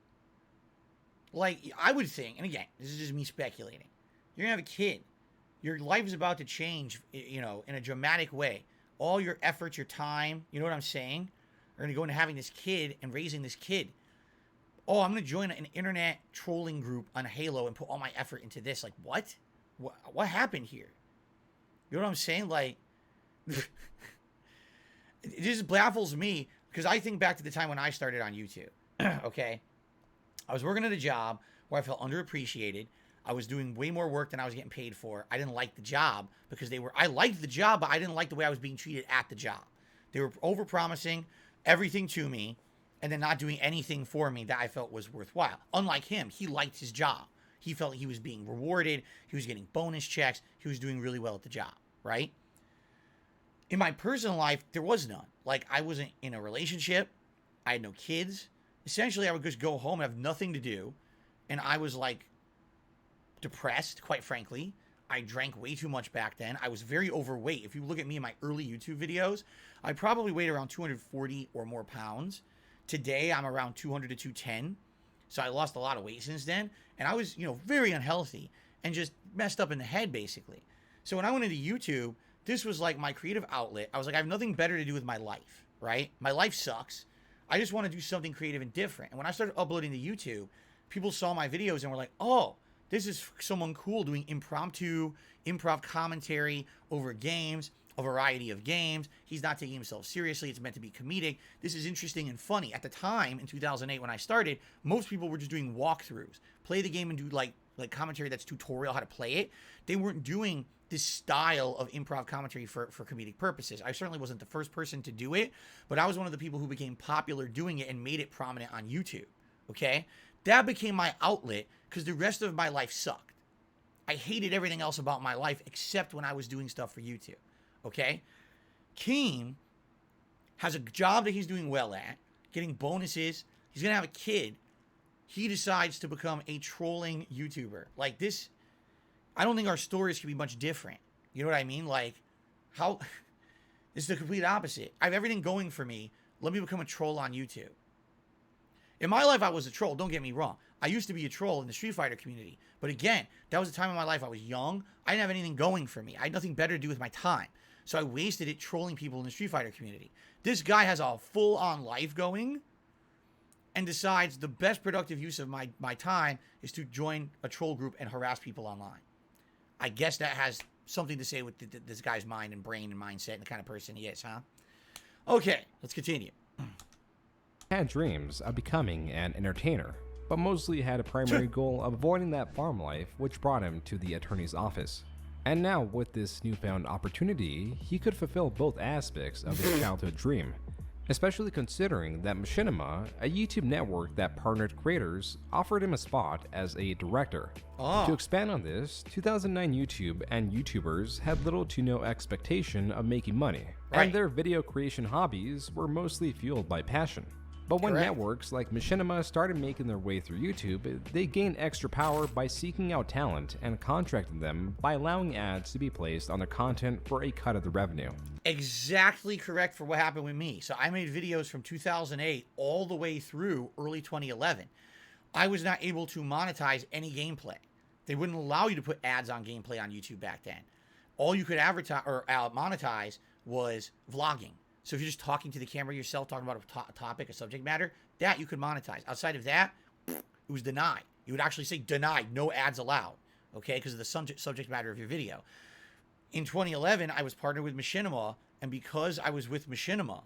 Like, I would think, and again, this is just me speculating. You're going to have a kid. Your life is about to change, you know, in a dramatic way. All your efforts, your time, you know what I'm saying, are going to go into having this kid and raising this kid. Oh, I'm going to join an internet trolling group on Halo and put all my effort into this. Like, what? What happened here? You know what I'm saying? Like, it just baffles me because I think back to the time when I started on YouTube. Okay? I was working at a job where I felt underappreciated. I was doing way more work than I was getting paid for. I didn't like the job because I liked the job, but I didn't like the way I was being treated at the job. They were overpromising everything to me and then not doing anything for me that I felt was worthwhile. Unlike him, he liked his job. He felt he was being rewarded. He was getting bonus checks. He was doing really well at the job, right? In my personal life, there was none. Like, I wasn't in a relationship. I had no kids. Essentially, I would just go home and have nothing to do. And I was, like, depressed, quite frankly. I drank way too much back then. I was very overweight. If you look at me in my early YouTube videos, I probably weighed around 240 or more pounds. Today, I'm around 200 to 210. So I lost a lot of weight since then. And I was, you know, very unhealthy and just messed up in the head, basically. So when I went into YouTube, this was like my creative outlet. I was like, I have nothing better to do with my life, right? My life sucks. I just want to do something creative and different. And when I started uploading to YouTube, people saw my videos and were like, oh, this is someone cool doing improv commentary over games, a variety of games. He's not taking himself seriously. It's meant to be comedic. This is interesting and funny. At the time, in 2008, when I started, most people were just doing walkthroughs. Play the game and do like commentary that's tutorial how to play it. They weren't doing this style of improv commentary for comedic purposes. I certainly wasn't the first person to do it, but I was one of the people who became popular doing it and made it prominent on YouTube, okay? That became my outlet because the rest of my life sucked. I hated everything else about my life except when I was doing stuff for YouTube. Okay? Keem has a job that he's doing well at, getting bonuses. He's going to have a kid. He decides to become a trolling YouTuber. Like this, I don't think our stories could be much different. You know what I mean? Like, how, it's the complete opposite. I have everything going for me. Let me become a troll on YouTube. In my life, I was a troll. Don't get me wrong. I used to be a troll in the Street Fighter community. But again, that was a time in my life I was young. I didn't have anything going for me. I had nothing better to do with my time. So I wasted it trolling people in the Street Fighter community. This guy has a full-on life going and decides the best productive use of my time is to join a troll group and harass people online. I guess that has something to say with this guy's mind and brain and mindset and the kind of person he is, huh? Okay, let's continue. Had dreams of becoming an entertainer, but mostly had a primary goal of avoiding that farm life, which brought him to the attorney's office. And now, with this newfound opportunity, he could fulfill both aspects of his childhood dream, especially considering that Machinima, a YouTube network that partnered creators, offered him a spot as a director. To expand on this, 2009 YouTube and YouTubers had little to no expectation of making money, and their video creation hobbies were mostly fueled by passion. But when networks like Machinima started making their way through YouTube, they gained extra power by seeking out talent and contracting them by allowing ads to be placed on their content for a cut of the revenue. Exactly correct for what happened with me. So I made videos from 2008 all the way through early 2011. I was not able to monetize any gameplay. They wouldn't allow you to put ads on gameplay on YouTube back then. All you could advertise or monetize was vlogging. So if you're just talking to the camera yourself, talking about a topic, a subject matter, that you could monetize. Outside of that, it was denied. You would actually say denied, no ads allowed, okay, because of the subject matter of your video. In 2011, I was partnered with Machinima, and because I was with Machinima,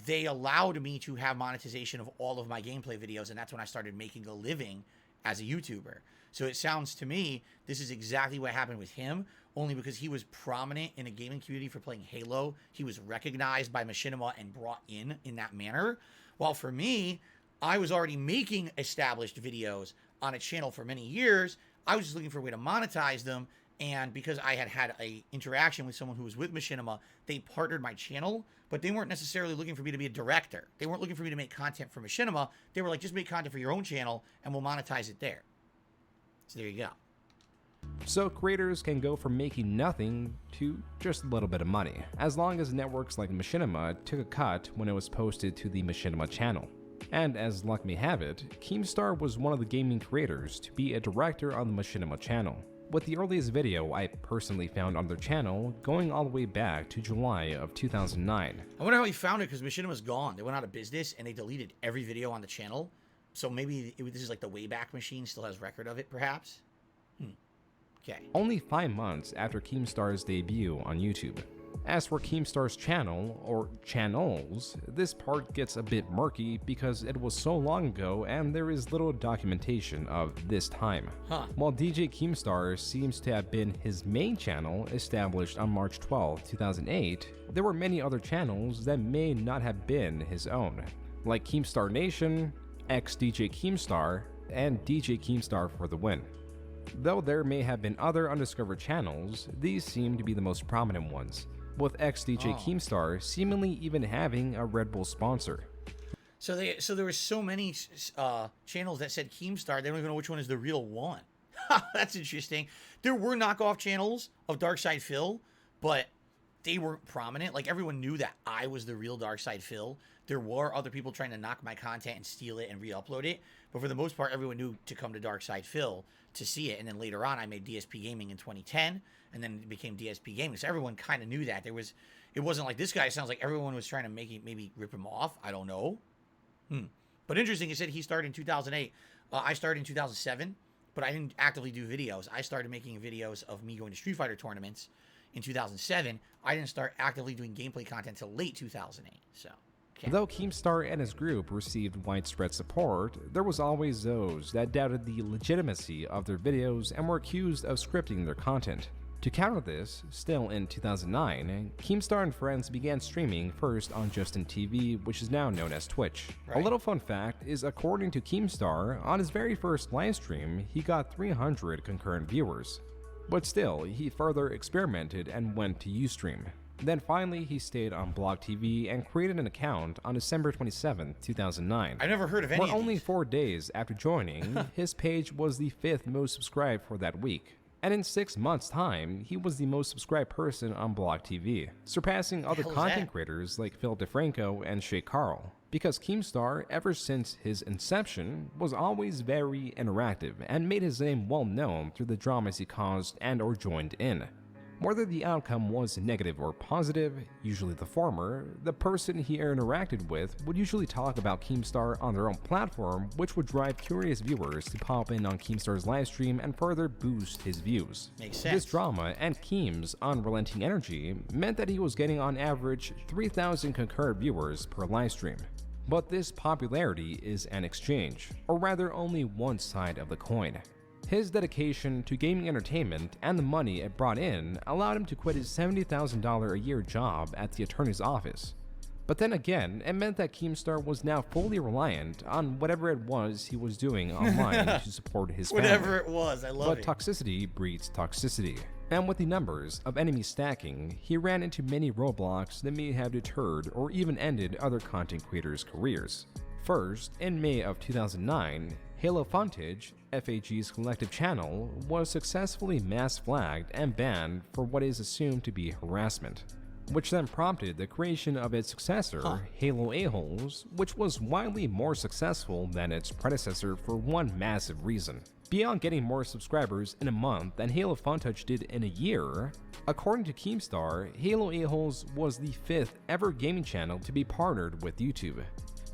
they allowed me to have monetization of all of my gameplay videos, and that's when I started making a living as a YouTuber. So it sounds to me, this is exactly what happened with him, only because he was prominent in a gaming community for playing Halo. He was recognized by Machinima and brought in that manner. While for me, I was already making established videos on a channel for many years. I was just looking for a way to monetize them. And because I had a interaction with someone who was with Machinima, they partnered my channel, but they weren't necessarily looking for me to be a director. They weren't looking for me to make content for Machinima. They were like, just make content for your own channel and we'll monetize it there. So there you go. So creators can go from making nothing to just a little bit of money, as long as networks like Machinima took a cut when it was posted to the Machinima channel. And as luck may have it, Keemstar was one of the gaming creators to be a director on the Machinima channel, with the earliest video I personally found on their channel going all the way back to July of 2009. I wonder how he found it, because Machinima's gone. They went out of business and they deleted every video on the channel. So maybe this is like the Wayback Machine still has record of it, perhaps? Okay. Only 5 months after Keemstar's debut on YouTube. As for Keemstar's channel, or channels, this part gets a bit murky because it was so long ago and there is little documentation of this time. While DJ Keemstar seems to have been his main channel, established on March 12, 2008, there were many other channels that may not have been his own, like Keemstar Nation, ex-DJ Keemstar, and DJ Keemstar for the win. Though there may have been other undiscovered channels, these seem to be the most prominent ones, with ex-DJ Keemstar seemingly even having a Red Bull sponsor. So there were so many channels that said Keemstar, they don't even know which one is the real one. That's interesting. There were knockoff channels of Darkside Phil, but they weren't prominent. Like, everyone knew that I was the real Darkside Phil. There were other people trying to knock my content and steal it and re-upload it, but for the most part, everyone knew to come to Darkside Phil to see it. And then later on, I made DSPGaming in 2010, and then it became DSPGaming. So everyone kind of knew that. It wasn't like this guy. It sounds like everyone was trying to maybe rip him off. I don't know. But interesting, he said he started in 2008. I started in 2007, but I didn't actively do videos. I started making videos of me going to Street Fighter tournaments in 2007. I didn't start actively doing gameplay content until late 2008. So. Okay. Though Keemstar and his group received widespread support, there was always those that doubted the legitimacy of their videos and were accused of scripting their content. To counter this, still in 2009, Keemstar and friends began streaming first on Justin TV, which is now known as Twitch. A little fun fact is, according to Keemstar, on his very first livestream, he got 300 concurrent viewers. But still, he further experimented and went to Ustream. Then finally, he stayed on Blog TV and created an account on December 27, 2009. I never heard of any of these. Only 4 days after joining, his page was the 5th most subscribed for that week. And in 6 months' time, he was the most subscribed person on Blog TV, surpassing other content creators like Phil DeFranco and Shay Carl. Because Keemstar, ever since his inception, was always very interactive and made his name well known through the dramas he caused and or joined in. Whether the outcome was negative or positive, usually the former, the person he interacted with would usually talk about Keemstar on their own platform, which would drive curious viewers to pop in on Keemstar's livestream and further boost his views. Makes sense. This drama and Keem's unrelenting energy meant that he was getting on average 3,000 concurrent viewers per livestream. But this popularity is an exchange, or rather only one side of the coin. His dedication to gaming entertainment and the money it brought in allowed him to quit his $70,000 a year job at the attorney's office. But then again, it meant that Keemstar was now fully reliant on whatever it was he was doing online to support his family. Whatever it was, I love it. But toxicity breeds toxicity. And with the numbers of enemies stacking, he ran into many roadblocks that may have deterred or even ended other content creators' careers. First, in May of 2009, Halo Fontage, FAG's collective channel, was successfully mass flagged and banned for what is assumed to be harassment, which then prompted the creation of its successor, Halo A-Holes, which was widely more successful than its predecessor for one massive reason. Beyond getting more subscribers in a month than Halo Fontage did in a year, according to Keemstar, Halo A-Holes was the 5th ever gaming channel to be partnered with YouTube.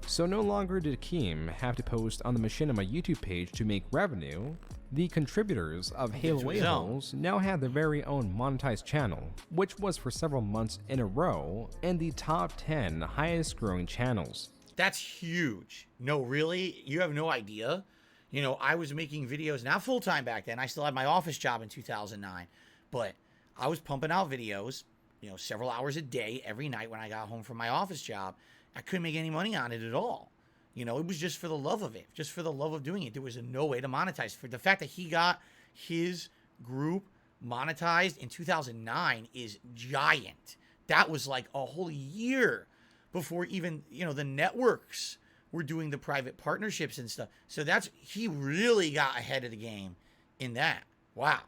So no longer did Keem have to post on the Machinima YouTube page to make revenue. The contributors of Halo A-Holes now had their very own monetized channel, which was for several months in a row in the top 10 highest growing channels. That's huge. No, really? You have no idea? You know, I was making videos, not full-time back then. I still had my office job in 2009. But I was pumping out videos, you know, several hours a day, every night when I got home from my office job. I couldn't make any money on it at all. You know, it was just for the love of it, just for the love of doing it. There was no way to monetize. For the fact that he got his group monetized in 2009 is giant. That was like a whole year before even, you know, the networks were doing the private partnerships and stuff. So he really got ahead of the game in that. Wow.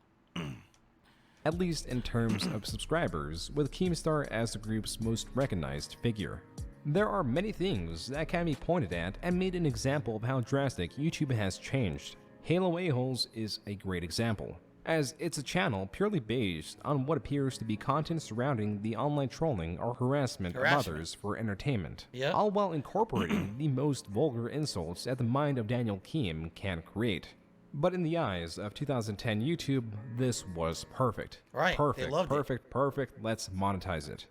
At least in terms of subscribers, with Keemstar as the group's most recognized figure. There are many things that can be pointed at and made an example of how drastic YouTube has changed. Halo A-Holes is a great example, as it's a channel purely based on what appears to be content surrounding the online trolling or harassment of others for entertainment, all while incorporating the most vulgar insults that the mind of Daniel Keem can create. But in the eyes of 2010 YouTube, this was perfect. Right, perfect, they loved perfect, let's monetize it.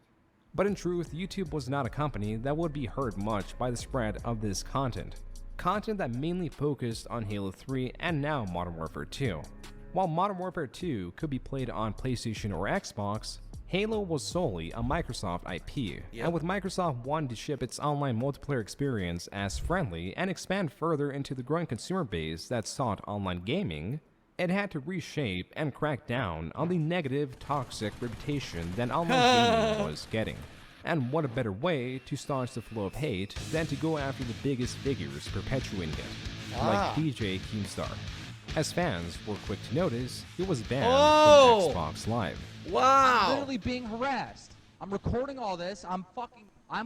But in truth, YouTube was not a company that would be hurt much by the spread of this content. Content that mainly focused on Halo 3 and now Modern Warfare 2. While Modern Warfare 2 could be played on PlayStation or Xbox, Halo was solely a Microsoft IP, and with Microsoft wanting to ship its online multiplayer experience as friendly and expand further into the growing consumer base that sought online gaming, it had to reshape and crack down on the negative, toxic reputation that online gaming was getting. And what a better way to staunch the flow of hate than to go after the biggest figures perpetuating it, like DJ Keemstar. As fans were quick to notice, he was banned from Xbox Live. Wow! I'm literally being harassed. I'm recording all this. I'm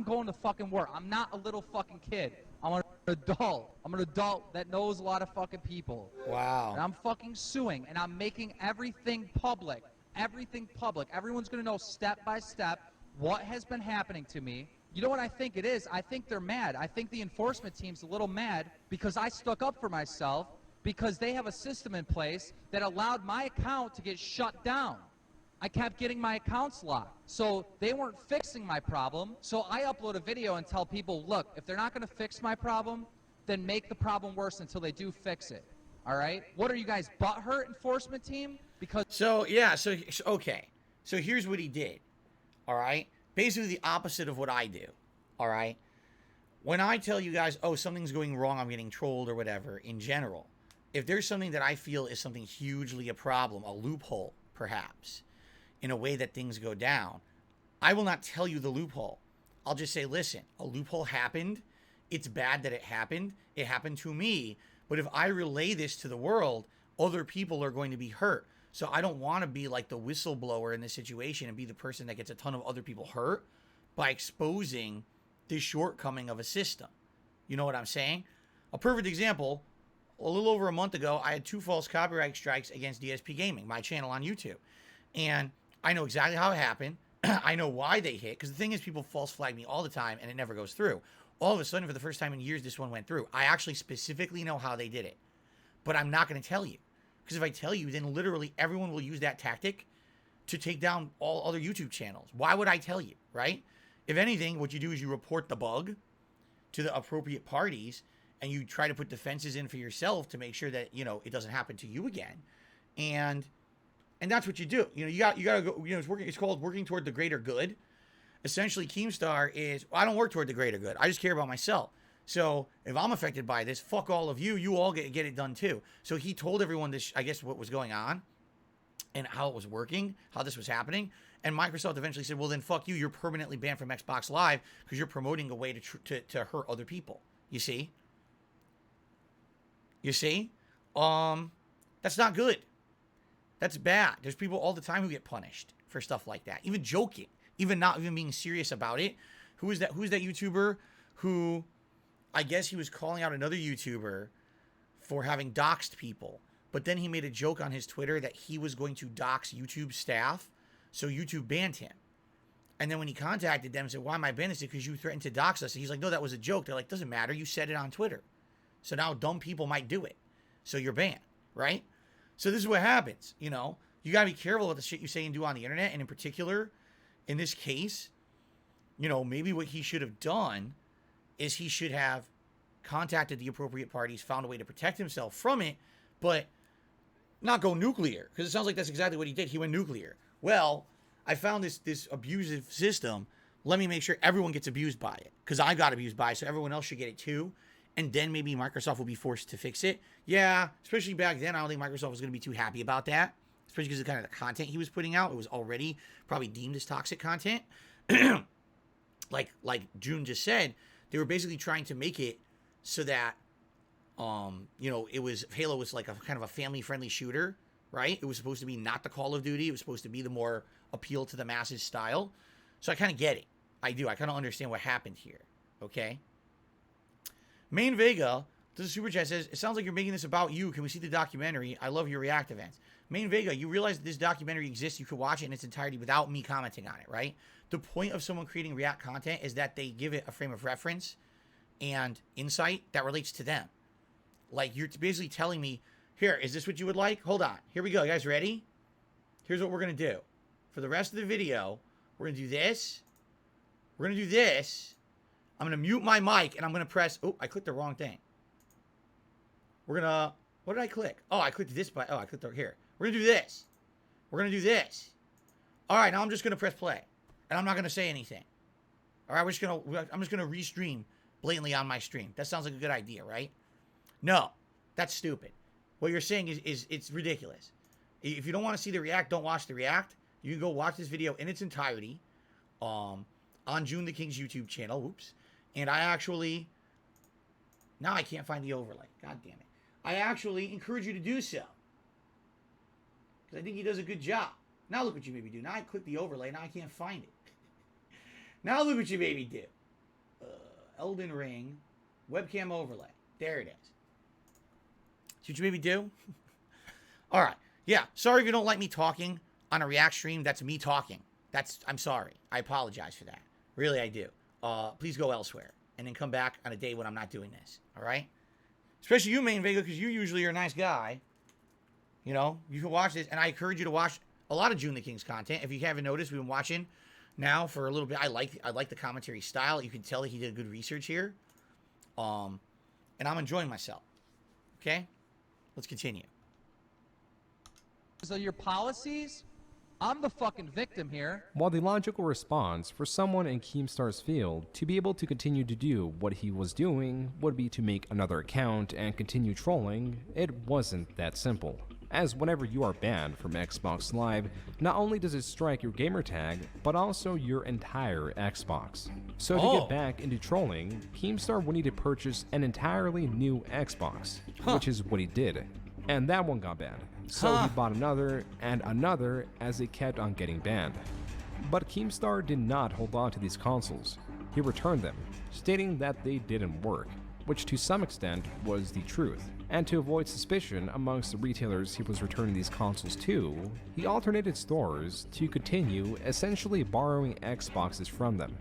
going to fucking work. I'm not a little fucking kid. I'm an adult. I'm an adult that knows a lot of fucking people. Wow. And I'm fucking suing, and I'm making everything public. Everything public. Everyone's gonna know step by step what has been happening to me. You know what I think it is? I think they're mad. I think the enforcement team's a little mad because I stuck up for myself, because they have a system in place that allowed my account to get shut down. I kept getting my accounts locked. So they weren't fixing my problem. So I upload a video and tell people, look, if they're not going to fix my problem, then make the problem worse until they do fix it. All right? What are you guys, butthurt enforcement team? Because okay. So here's what he did. All right? Basically the opposite of what I do. All right? When I tell you guys, oh, something's going wrong, I'm getting trolled or whatever, in general, if there's something that I feel is something hugely a problem, a loophole, perhaps, in a way that things go down, I will not tell you the loophole. I'll just say, listen, a loophole happened. It's bad that it happened. It happened to me. But if I relay this to the world, other people are going to be hurt. So I don't want to be like the whistleblower in this situation and be the person that gets a ton of other people hurt by exposing the shortcoming of a system. You know what I'm saying? A perfect example, a little over a month ago, I had 2 false copyright strikes against DSPGaming, my channel on YouTube. And I know exactly how it happened. I know why they hit. Because the thing is, people false flag me all the time, and it never goes through. All of a sudden, for the first time in years, this one went through. I actually specifically know how they did it. But I'm not going to tell you. Because if I tell you, then literally everyone will use that tactic to take down all other YouTube channels. Why would I tell you, right? If anything, what you do is you report the bug to the appropriate parties, and you try to put defenses in for yourself to make sure that, you know, it doesn't happen to you again. And that's what you do. You know, you got to go, you know, it's called working toward the greater good. Essentially, Keemstar is, I don't work toward the greater good. I just care about myself. So if I'm affected by this, fuck all of you. You all get it done too. So he told everyone this, I guess, what was going on and how it was working, how this was happening. And Microsoft eventually said, well, then fuck you. You're permanently banned from Xbox Live because you're promoting a way to hurt other people. You see? You see? That's not good. That's bad. There's people all the time who get punished for stuff like that. Even joking. Even not even being serious about it. Who's that YouTuber who, I guess he was calling out another YouTuber for having doxed people. But then he made a joke on his Twitter that he was going to dox YouTube staff. So YouTube banned him. And then when he contacted them and said, why am I banned? They said, because you threatened to dox us. And he's like, no, that was a joke. They're like, doesn't matter. You said it on Twitter. So now dumb people might do it. So you're banned, right? So this is what happens, you know? You got to be careful with the shit you say and do on the internet. And in particular, in this case, you know, maybe what he should have done is he should have contacted the appropriate parties, found a way to protect himself from it, but not go nuclear. Because it sounds like that's exactly what he did. He went nuclear. Well, I found this abusive system. Let me make sure everyone gets abused by it. Because I got abused by it, so everyone else should get it too. And then maybe Microsoft will be forced to fix it. Yeah, especially back then, I don't think Microsoft was going to be too happy about that. Especially because of kind of the content he was putting out. It was already probably deemed as toxic content. like June just said, they were basically trying to make it so that, you know, Halo was like a kind of a family-friendly shooter, right? It was supposed to be not the Call of Duty. It was supposed to be the more appeal to the masses style. So I kind of get it. I do. I kind of understand what happened here. Okay? Main Vega, this is Super Chat, says, it sounds like you're making this about you. Can we see the documentary? I love your React events. Main Vega, you realize that this documentary exists. You could watch it in its entirety without me commenting on it, right? The point of someone creating React content is that they give it a frame of reference and insight that relates to them. Like, you're basically telling me, here, is this what you would like? Hold on. Here we go. You guys ready? Here's what we're going to do. For the rest of the video, we're going to do this. We're going to do this. I'm going to mute my mic, and I'm going to press... Oh, I clicked the wrong thing. We're going to... What did I click? Oh, I clicked this button. Oh, I clicked over here. We're going to do this. We're going to do this. All right, now I'm just going to press play. And I'm not going to say anything. All right, I'm just going to restream blatantly on my stream. That sounds like a good idea, right? No, that's stupid. What you're saying is it's ridiculous. If you don't want to see the React, don't watch the React. You can go watch this video in its entirety on June the King's YouTube channel. Oops. And I actually... Now I can't find the overlay. God damn it. I actually encourage you to do so. Because I think he does a good job. Now look what you made me do. Now I click the overlay. Now I can't find it. Now look what you made me do. Elden Ring. Webcam overlay. There it is. See what you made me do? All right. Yeah. Sorry if you don't like me talking on a React stream. That's me talking. I'm sorry. I apologize for that. Really, I do. Please go elsewhere. And then come back on a day when I'm not doing this. All right? Especially you, Main Vega, because you usually are a nice guy. You know, you can watch this. And I encourage you to watch a lot of June the King's content. If you haven't noticed, we've been watching now for a little bit. I like the commentary style. You can tell that he did good research here. And I'm enjoying myself. Okay? Let's continue. So your policies? I'm the fucking victim here. While the logical response for someone in Keemstar's field to be able to continue to do what he was doing would be to make another account and continue trolling, it wasn't that simple. As whenever you are banned from Xbox Live, not only does it strike your gamertag, but also your entire Xbox. So to get back into trolling, Keemstar would need to purchase an entirely new Xbox, which is what he did. And that one got banned. So he bought another and another as it kept on getting banned. But Keemstar did not hold on to these consoles. He returned them, stating that they didn't work. which to some extent was the truth. And to avoid suspicion amongst the retailers he was returning these consoles to, he alternated stores to continue essentially borrowing Xboxes from them.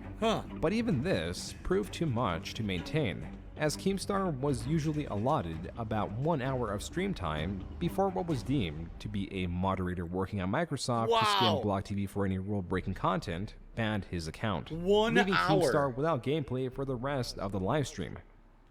But even this proved too much to maintain, as Keemstar was usually allotted about 1 hour of stream time before what was deemed to be a moderator working at Microsoft to scan Block TV for any rule-breaking content banned his account, 1 leaving hour. Keemstar without gameplay for the rest of the livestream.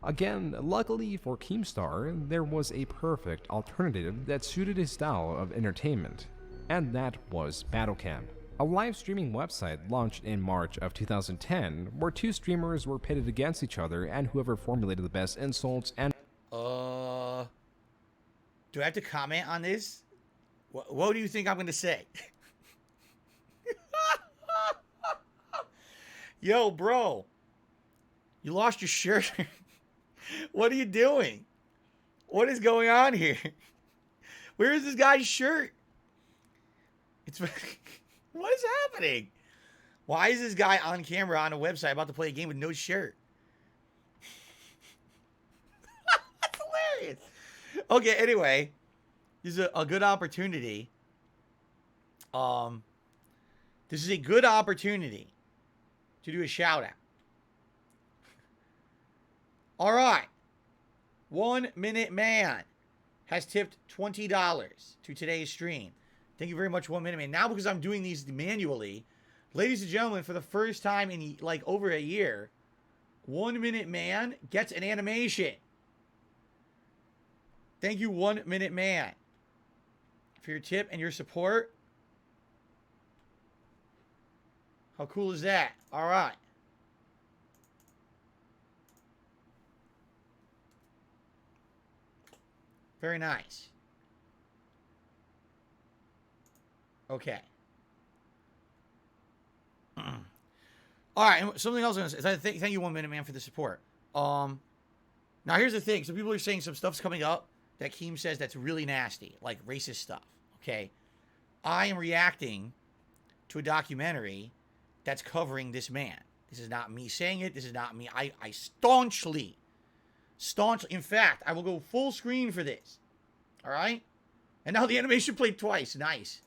Again, luckily for Keemstar, there was a perfect alternative that suited his style of entertainment, and that was Battlecam, a live streaming website launched in March of 2010 where two streamers were pitted against each other and whoever formulated the best insults and do I have to comment on this? What do you think I'm going to say? Yo, bro. You lost your shirt. What are you doing? What is going on here? Where is this guy's shirt? It's what is happening? Why is this guy on camera on a website about to play a game with no shirt? That's hilarious. Okay, anyway, this is a good opportunity. This is a good opportunity to do a shout out. All right. 1 Minute Man has tipped $20 to today's stream. Thank you very much, 1 Minute Man. Now, because I'm doing these manually, ladies and gentlemen, for the first time in like over a year, 1 Minute Man gets an animation. Thank you, 1 Minute Man, for your tip and your support. How cool is that? All right. Very nice. Okay. All right, and something else I'm gonna say. Thank you, 1 Minute Man, for the support. Now here's the thing. So people are saying some stuff's coming up that Keem says that's really nasty, like racist stuff. Okay, I am reacting to a documentary that's covering this man. This is not me saying it. This is not me. I staunchly. In fact, I will go full screen for this. All right, and now the animation played twice. Nice.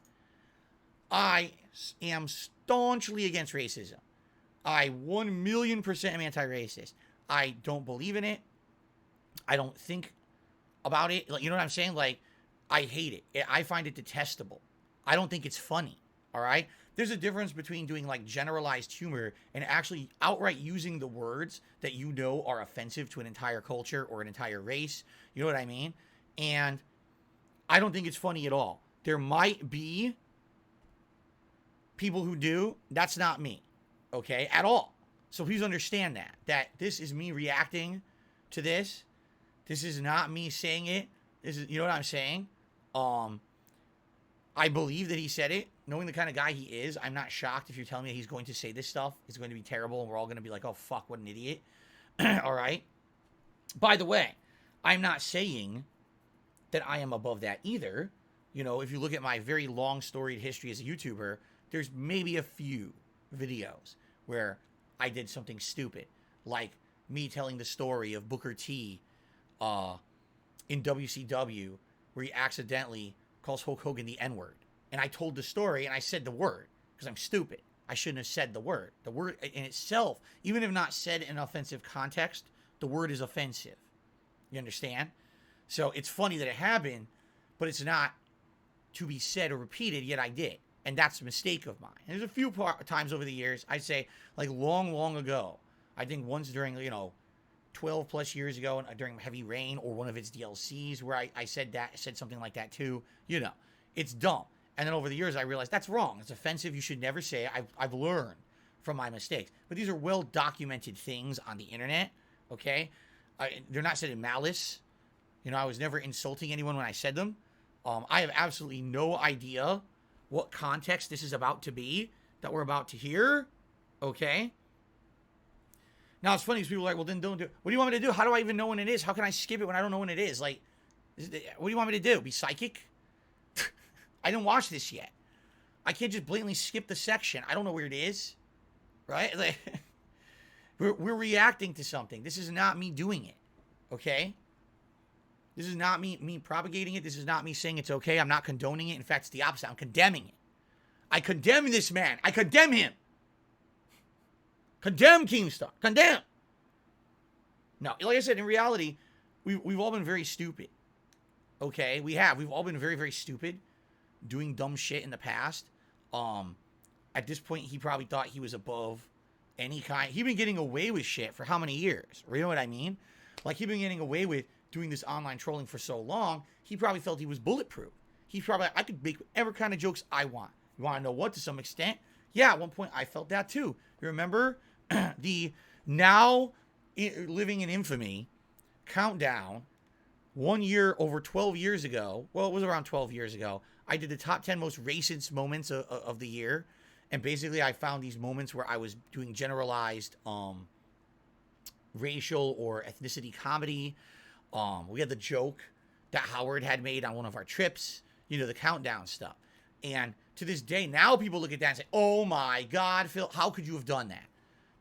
I am staunchly against racism. I 1,000,000% am anti-racist. I don't believe in it. I don't think about it. Like, you know what I'm saying? Like, I hate it. I find it detestable. I don't think it's funny. All right? There's a difference between doing like generalized humor and actually outright using the words that you know are offensive to an entire culture or an entire race. You know what I mean? And I don't think it's funny at all. There might be people who do. That's not me. Okay? At all. So please understand that this is me reacting to this. This is not me saying it. This is, you know what I'm saying? I believe that he said it. Knowing the kind of guy he is, I'm not shocked if you're telling me he's going to say this stuff. It's going to be terrible, and we're all going to be like, oh, fuck, what an idiot. All right? By the way, I'm not saying that I am above that either. You know, if you look at my very long storied history as a YouTuber, there's maybe a few videos where I did something stupid, like me telling the story of Booker T in WCW, where he accidentally calls Hulk Hogan the N-word. And I told the story, and I said the word, because I'm stupid. I shouldn't have said the word. The word in itself, even if not said in an offensive context, the word is offensive. You understand? So it's funny that it happened, but it's not to be said or repeated, yet I did. And that's a mistake of mine. And there's a few times over the years, I'd say, like long ago, I think once during, 12 plus years ago during Heavy Rain or one of its DLCs where I said something like that too. You know, it's dumb. And then over the years, I realized that's wrong. It's offensive. You should never say it. I've learned from my mistakes. But these are well-documented things on the internet, okay? They're not said in malice. You know, I was never insulting anyone when I said them. I have absolutely no idea what context this is about to be that we're about to hear, okay? Now, it's funny because people are like, well, then don't do it. What do you want me to do? How do I even know when it is? How can I skip it when I don't know when it is? Like, what do you want me to do? Be psychic? I didn't watch this yet. I can't just blatantly skip the section. I don't know where it is, right? Like, we're reacting to something. This is not me doing it. Okay? This is not me propagating it. This is not me saying it's okay. I'm not condoning it. In fact, it's the opposite. I'm condemning it. I condemn this man. I condemn him. Condemn Keemstar. Condemn. No, like I said, in reality, we've all been very stupid. Okay? We have. We've all been very, very stupid. Doing dumb shit in the past. At this point, he probably thought he was above any kind. He'd been getting away with shit for how many years? You know what I mean? Like, he'd been getting away with doing this online trolling for so long, he probably felt he was bulletproof. He's probably, I could make whatever kind of jokes I want. You want to know what? To some extent? Yeah, at one point, I felt that too. You remember the now living in infamy countdown 1 year over 12 years ago? Well, it was around 12 years ago. I did the top 10 most racist moments of the year. And basically, I found these moments where I was doing generalized racial or ethnicity comedy. We had the joke that Howard had made on one of our trips, you know, the countdown stuff. And to this day, now people look at that and say, oh my God, Phil, how could you have done that?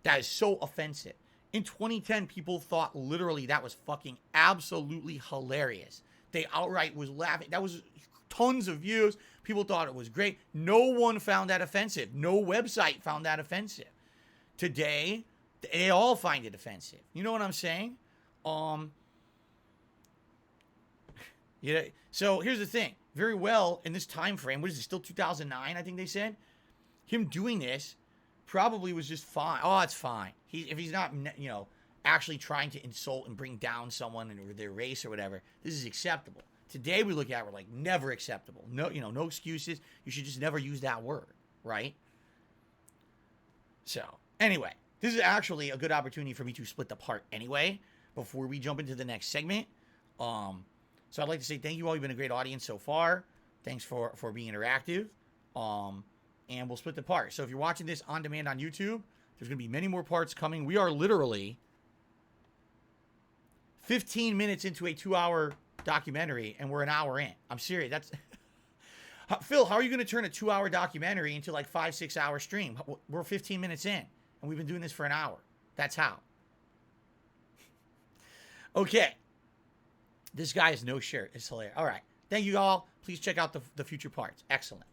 That is so offensive. In 2010, people thought literally that was fucking absolutely hilarious. They outright was laughing. That was tons of views. People thought it was great. No one found that offensive. No website found that offensive. Today, they all find it offensive. You know what I'm saying? Yeah. So here's the thing. Very well, in this time frame, what is it, still 2009, I think they said? Him doing this probably was just fine. Oh, it's fine. If he's not, you know, actually trying to insult and bring down someone or their race or whatever, this is acceptable. Today we look at it, we're like, never acceptable. No, you know, no excuses. You should just never use that word, right? So, anyway, this is actually a good opportunity for me to split the part anyway, before we jump into the next segment. So I'd like to say thank you all. You've been a great audience so far. Thanks for being interactive. And we'll split the part. So if you're watching this on demand on YouTube, there's going to be many more parts coming. We are literally 15 minutes into a 2-hour documentary, and we're an hour in. I'm serious. That's Phil, how are you going to turn a 2-hour documentary into like 5-6 hour stream? We're 15 minutes in, and we've been doing this for an hour. That's how. Okay. This guy has no shirt. It's hilarious. All right. Thank you all. Please check out the future parts. Excellent.